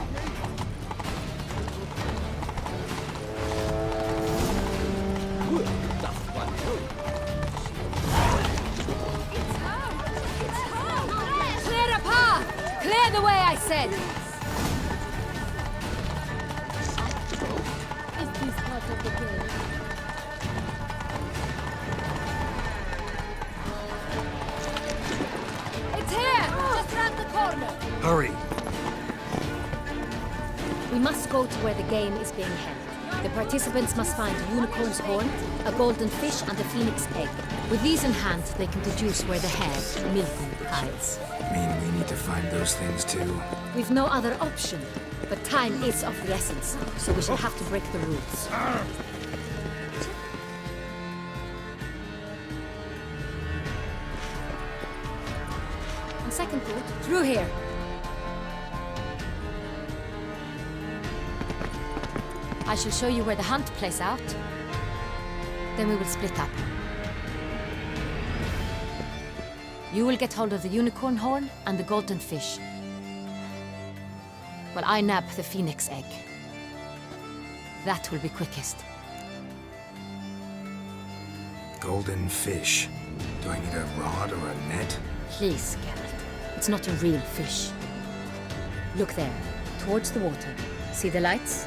Clear a path! Clear the way, I said! Is this part of the game? It's here! Just round the corner! Hurry! We must go to where the game is being held. The participants must find a unicorn's horn, a golden fish, and a phoenix egg. With these in hand, they can deduce where the hare, Milton, hides. Mean we need to find those things too? We've no other option, but time is of the essence, so we shall have to break the rules. On second thought, through here. I shall show you where the hunt plays out. Then we will split up. You will get hold of the unicorn horn and the golden fish. While I nab the phoenix egg. That will be quickest. Golden fish. Do I need a rod or a net? Please, Geralt. It's not a real fish. Look there, towards the water. See the lights?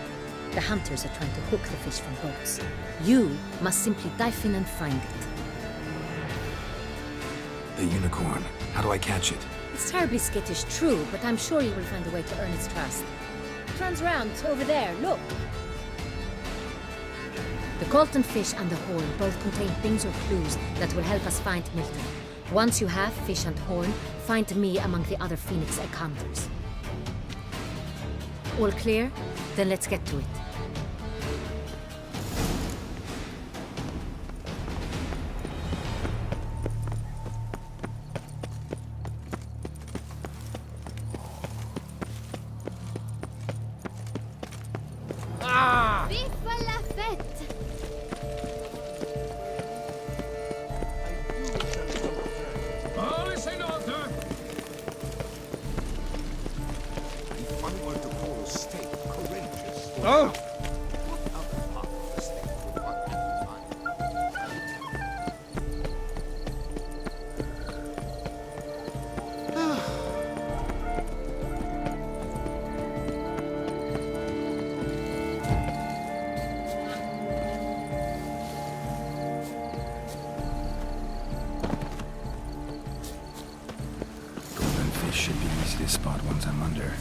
The hunters are trying to hook the fish from boats. You must simply dive in and find it. The unicorn. How do I catch it? It's terribly skittish, true, but I'm sure you will find a way to earn its trust. It runs round, over there, look. The golden fish and the horn both contain things or clues that will help us find Milton. Once you have fish and horn, find me among the other phoenix egg hunters. All clear? Then let's get to it. Vive la fête! All is in order. If one were to call a state courageous, Oh! what other part of the state would one find? Golden fish should be easy to spot once I'm under.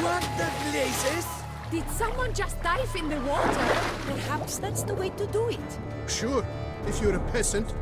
What the blazes? Did someone just dive in the water? Perhaps that's the way to do it. Sure, if you're a peasant.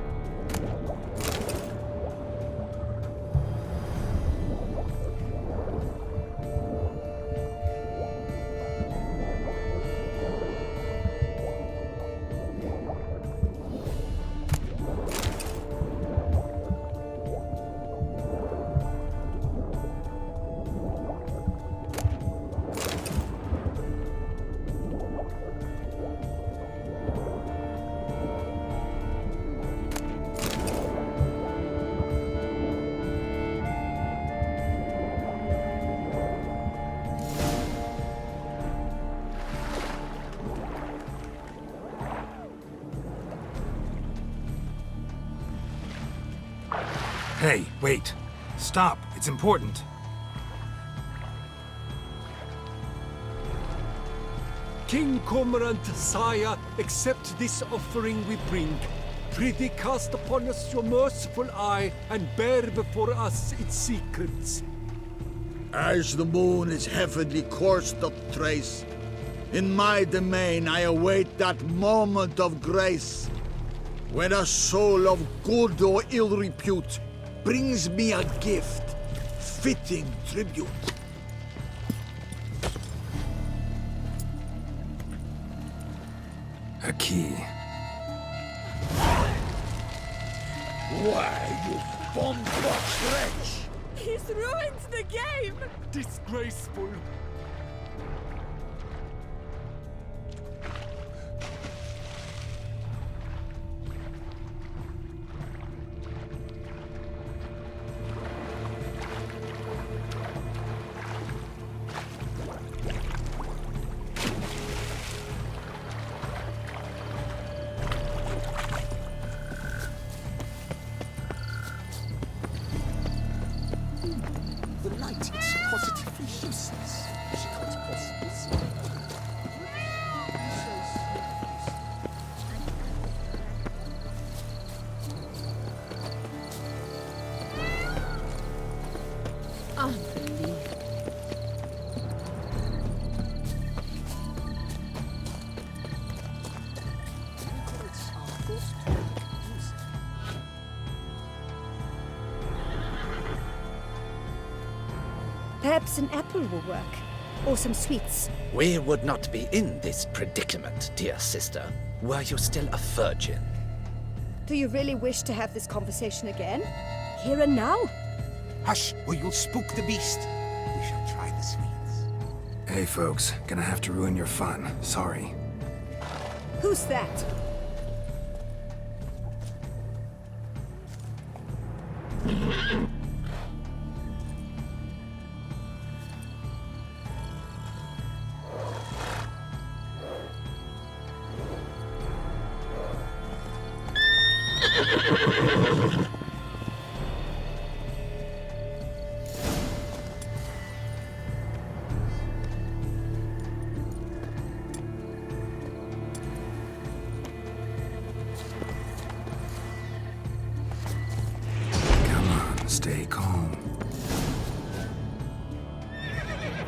Hey, wait. Stop. It's important. King Cormorant, sire, accept this offering we bring. Prithee cast upon us your merciful eye, and bear before us its secrets. As the moon is heavenly course doth trace, in my domain I await that moment of grace, when a soul of good or ill repute brings me a gift, fitting tribute. A key. Why, you bomb-box wretch! He's ruined the game! Disgraceful. The light is positively useless. She can't possibly see. Unbelievable. Perhaps an apple will work. Or some sweets. We would not be in this predicament, dear sister, were you still a virgin? Do you really wish to have this conversation again? Here and now? Hush, or you'll spook the beast. We shall try the sweets. Hey folks, gonna have to ruin your fun. Sorry. Who's that? Stay calm.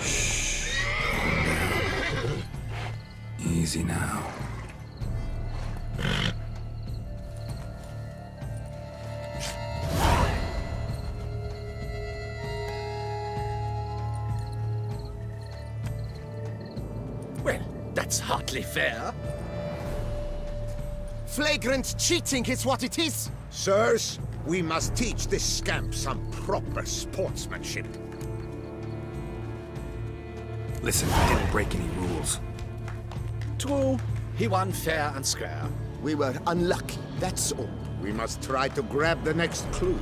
Shh. Calm down. Easy now. Well, that's hardly fair. Flagrant cheating is what it is! Sirs, we must teach this scamp some proper sportsmanship. Listen, I didn't break any rules. True, he won fair and square. We were unlucky, that's all. We must try to grab the next clue.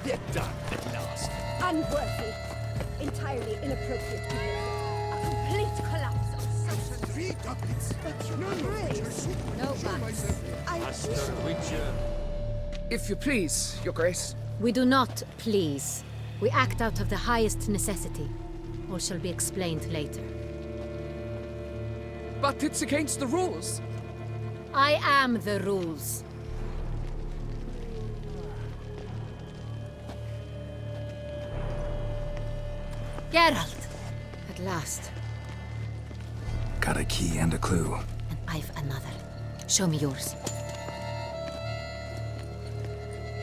They're done at last. Unworthy. Entirely inappropriate behavior. A complete collapse of social... 3 ducats? No grace. No buts. Master Witcher. If you please, Your Grace. We do not please. We act out of the highest necessity. All shall be explained later. But it's against the rules. I am the rules. Geralt! At last. Got a key and a clue. And I've another. Show me yours.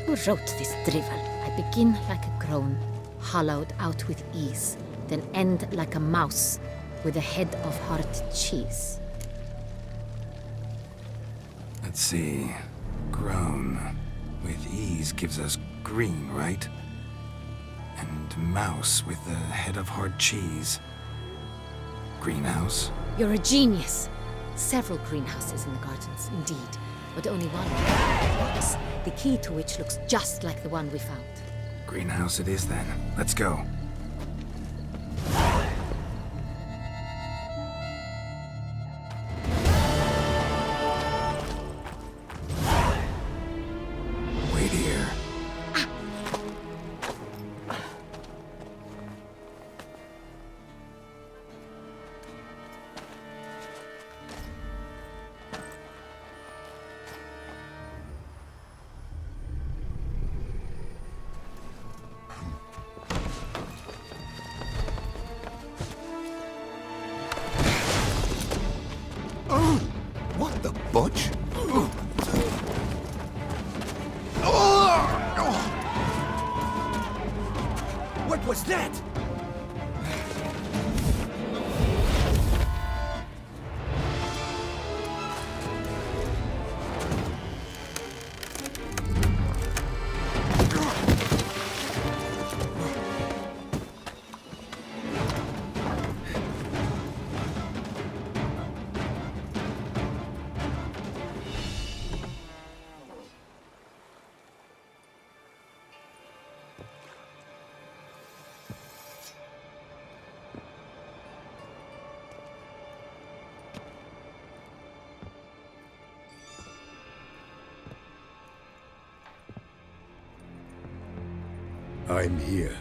Who wrote this drivel? I begin like a groan, hollowed out with ease, then end like a mouse, with a head of hard cheese. Let's see. Grown. With ease gives us green, right? And mouse with the head of hard cheese. Greenhouse? You're a genius. Several greenhouses in the gardens, indeed, but only one box, the key to which looks just like the one we found. Greenhouse it is then. Let's go. Wait here. What the butch? What was that? I'm here.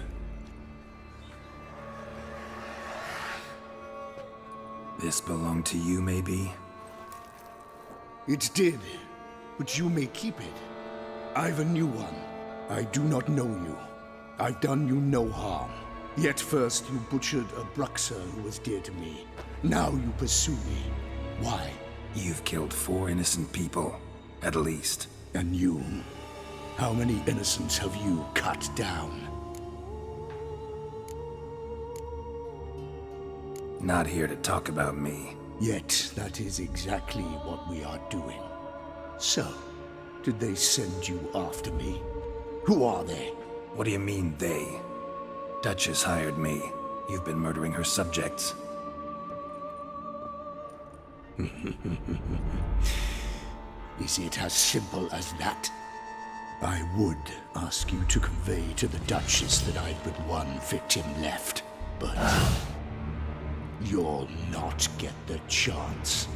This belonged to you, maybe? It did, but you may keep it. I've a new one. I do not know you. I've done you no harm. Yet first you butchered a Bruxer who was dear to me. Now you pursue me. Why? You've killed 4 innocent people, at least. And you? How many innocents have you cut down? Not here to talk about me. Yet that is exactly what we are doing. So, did they send you after me? Who are they? What do you mean, they? Duchess hired me. You've been murdering her subjects. Is it as simple as that? I would ask you to convey to the Duchess that I've but one victim left, but you'll not get the chance.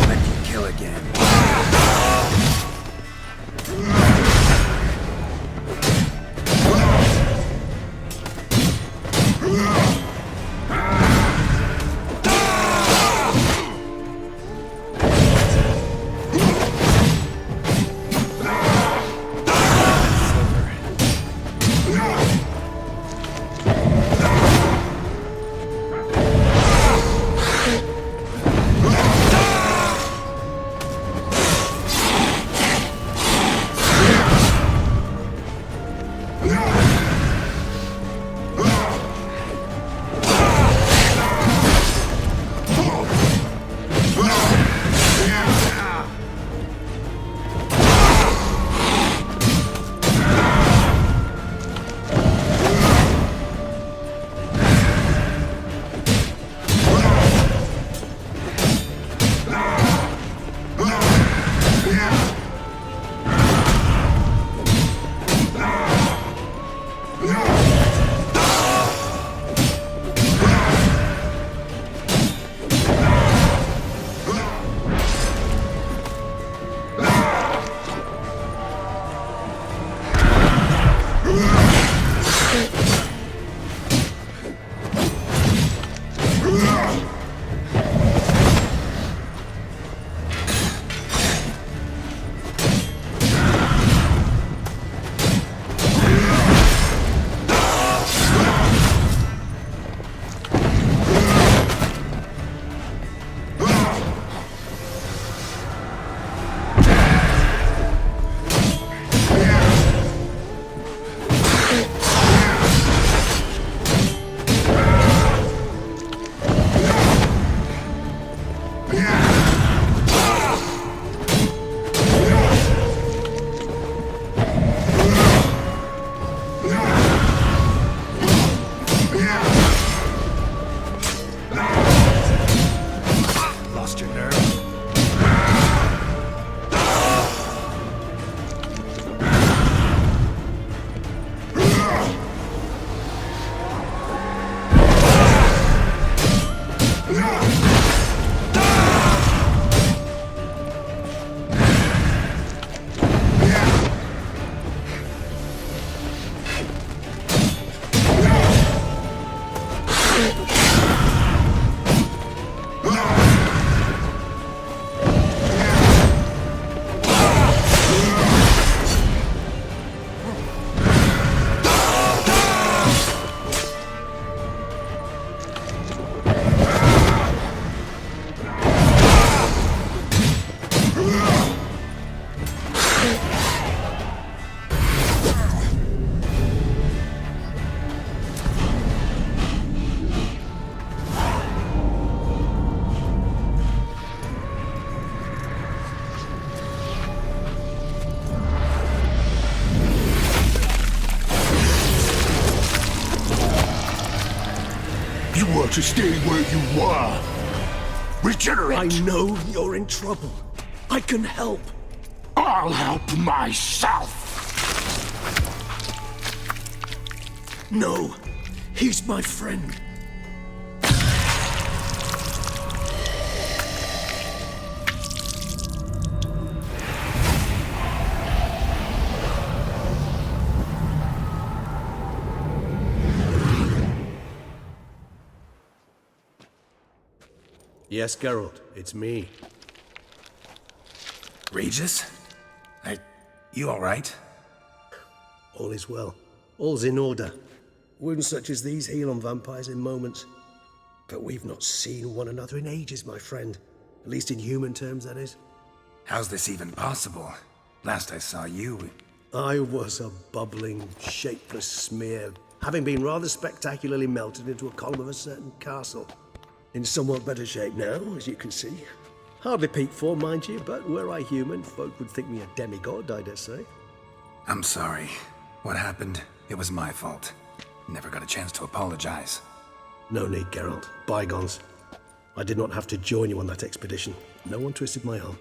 Let you kill again. To stay where you were. Regenerate! I know you're in trouble. I can help. I'll help myself! No, he's my friend. Yes, Geralt, it's me. Regis? You alright? All is well. All's in order. Wounds such as these heal on vampires in moments. But we've not seen one another in ages, my friend. At least in human terms, that is. How's this even possible? Last I saw you... I was a bubbling, shapeless smear, having been rather spectacularly melted into a column of a certain castle. In somewhat better shape now, as you can see. Hardly peak form, mind you, but were I human, folk would think me a demigod, I dare say. I'm sorry. What happened, it was my fault. Never got a chance to apologize. No need, Geralt. Bygones. I did not have to join you on that expedition. No one twisted my arm.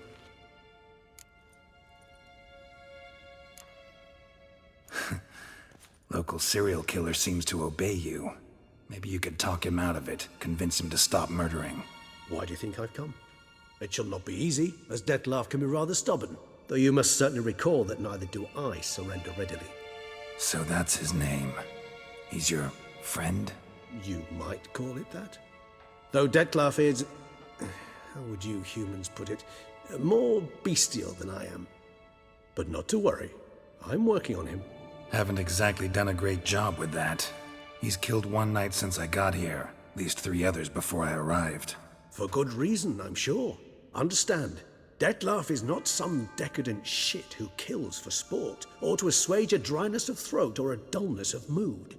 Local serial killer seems to obey you. Maybe you could talk him out of it, convince him to stop murdering. Why do you think I've come? It shall not be easy, as Dettlaff can be rather stubborn. Though you must certainly recall that neither do I surrender readily. So that's his name. He's your friend? You might call it that. Though Dettlaff is... how would you humans put it? More bestial than I am. But not to worry. I'm working on him. Haven't exactly done a great job with that. He's killed one knight since I got here. At least 3 others before I arrived. For good reason, I'm sure. Understand, Dettlaff is not some decadent shit who kills for sport, or to assuage a dryness of throat or a dullness of mood.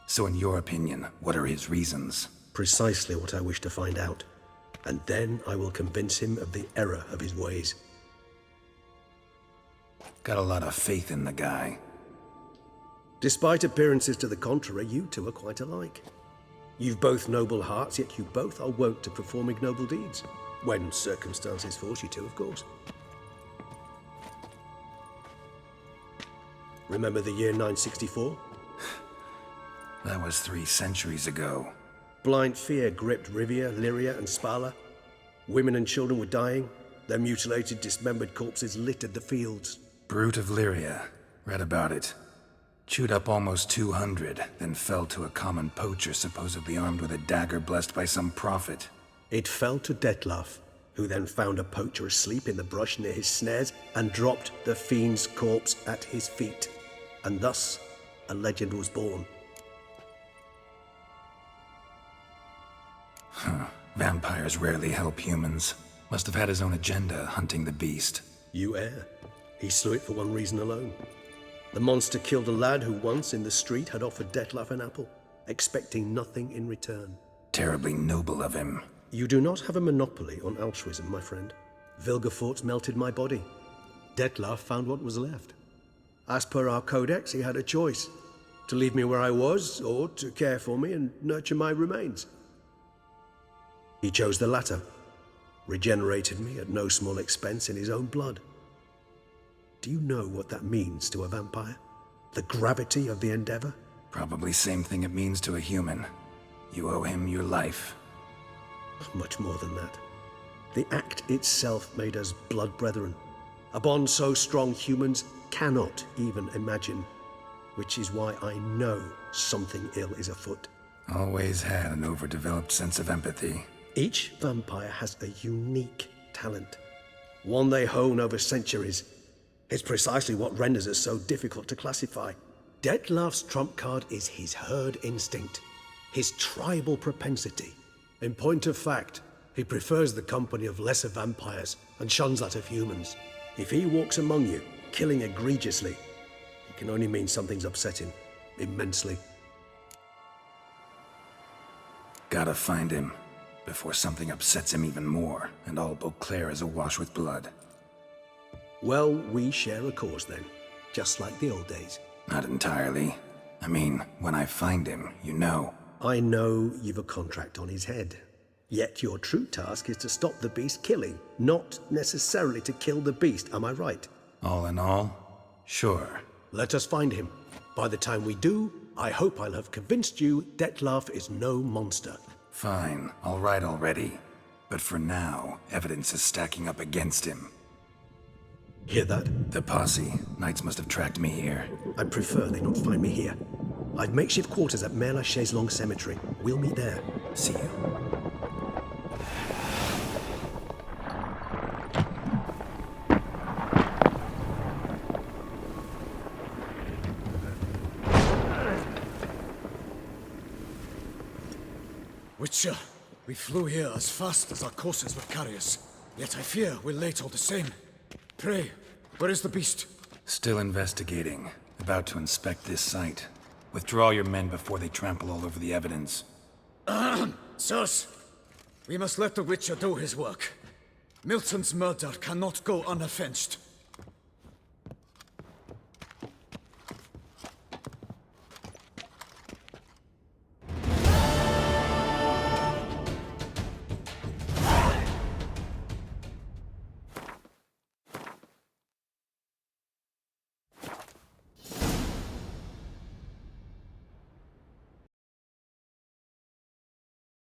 So in your opinion, what are his reasons? Precisely what I wish to find out. And then I will convince him of the error of his ways. Got a lot of faith in the guy. Despite appearances to the contrary, you two are quite alike. You've both noble hearts, yet you both are wont to perform ignoble deeds. When circumstances force you to, of course. Remember the year 964? That was 3 centuries ago. Blind fear gripped Rivia, Lyria, and Spala. Women and children were dying. Their mutilated, dismembered corpses littered the fields. Brute of Lyria. Read about it. Chewed up almost 200, then fell to a common poacher supposedly armed with a dagger blessed by some prophet. It fell to Dettlaff, who then found a poacher asleep in the brush near his snares and dropped the fiend's corpse at his feet. And thus, a legend was born. Vampires rarely help humans. Must have had his own agenda, hunting the beast. You err. He slew it for one reason alone. The monster killed a lad who once, in the street, had offered Dettlaff an apple, expecting nothing in return. Terribly noble of him. You do not have a monopoly on altruism, my friend. Vilgefortz melted my body. Dettlaff found what was left. As per our codex, he had a choice. To leave me where I was, or to care for me and nurture my remains. He chose the latter. Regenerated me at no small expense in his own blood. Do you know what that means to a vampire? The gravity of the endeavor? Probably same thing it means to a human. You owe him your life. Much more than that. The act itself made us blood brethren. A bond so strong humans cannot even imagine. Which is why I know something ill is afoot. Always had an overdeveloped sense of empathy. Each vampire has a unique talent. One they hone over centuries. It's precisely what renders us so difficult to classify. Dettlaff's trump card is his herd instinct, his tribal propensity. In point of fact, he prefers the company of lesser vampires and shuns that of humans. If he walks among you, killing egregiously, it can only mean something's upset him, immensely. Gotta find him, before something upsets him even more, and all Beauclair is awash with blood. Well, we share a cause then, just like the old days. Not entirely. I mean, when I find him, you know. I know you've a contract on his head. Yet your true task is to stop the beast killing, not necessarily to kill the beast, am I right? All in all, sure. Let us find him. By the time we do, I hope I'll have convinced you Dettlaff is no monster. Fine, all right already. But for now, evidence is stacking up against him. Hear that? The posse. Knights must have tracked me here. I prefer they not find me here. I've makeshift quarters at Mère Lachaise Long Cemetery. We'll meet there. See you. Witcher, We flew here as fast as our courses would carry us. Yet I fear we're late all the same. Pray, where is the beast? Still investigating. About to inspect this site. Withdraw your men before they trample all over the evidence. Sirs, we must let the Witcher do his work. Milton's murder cannot go unavenged.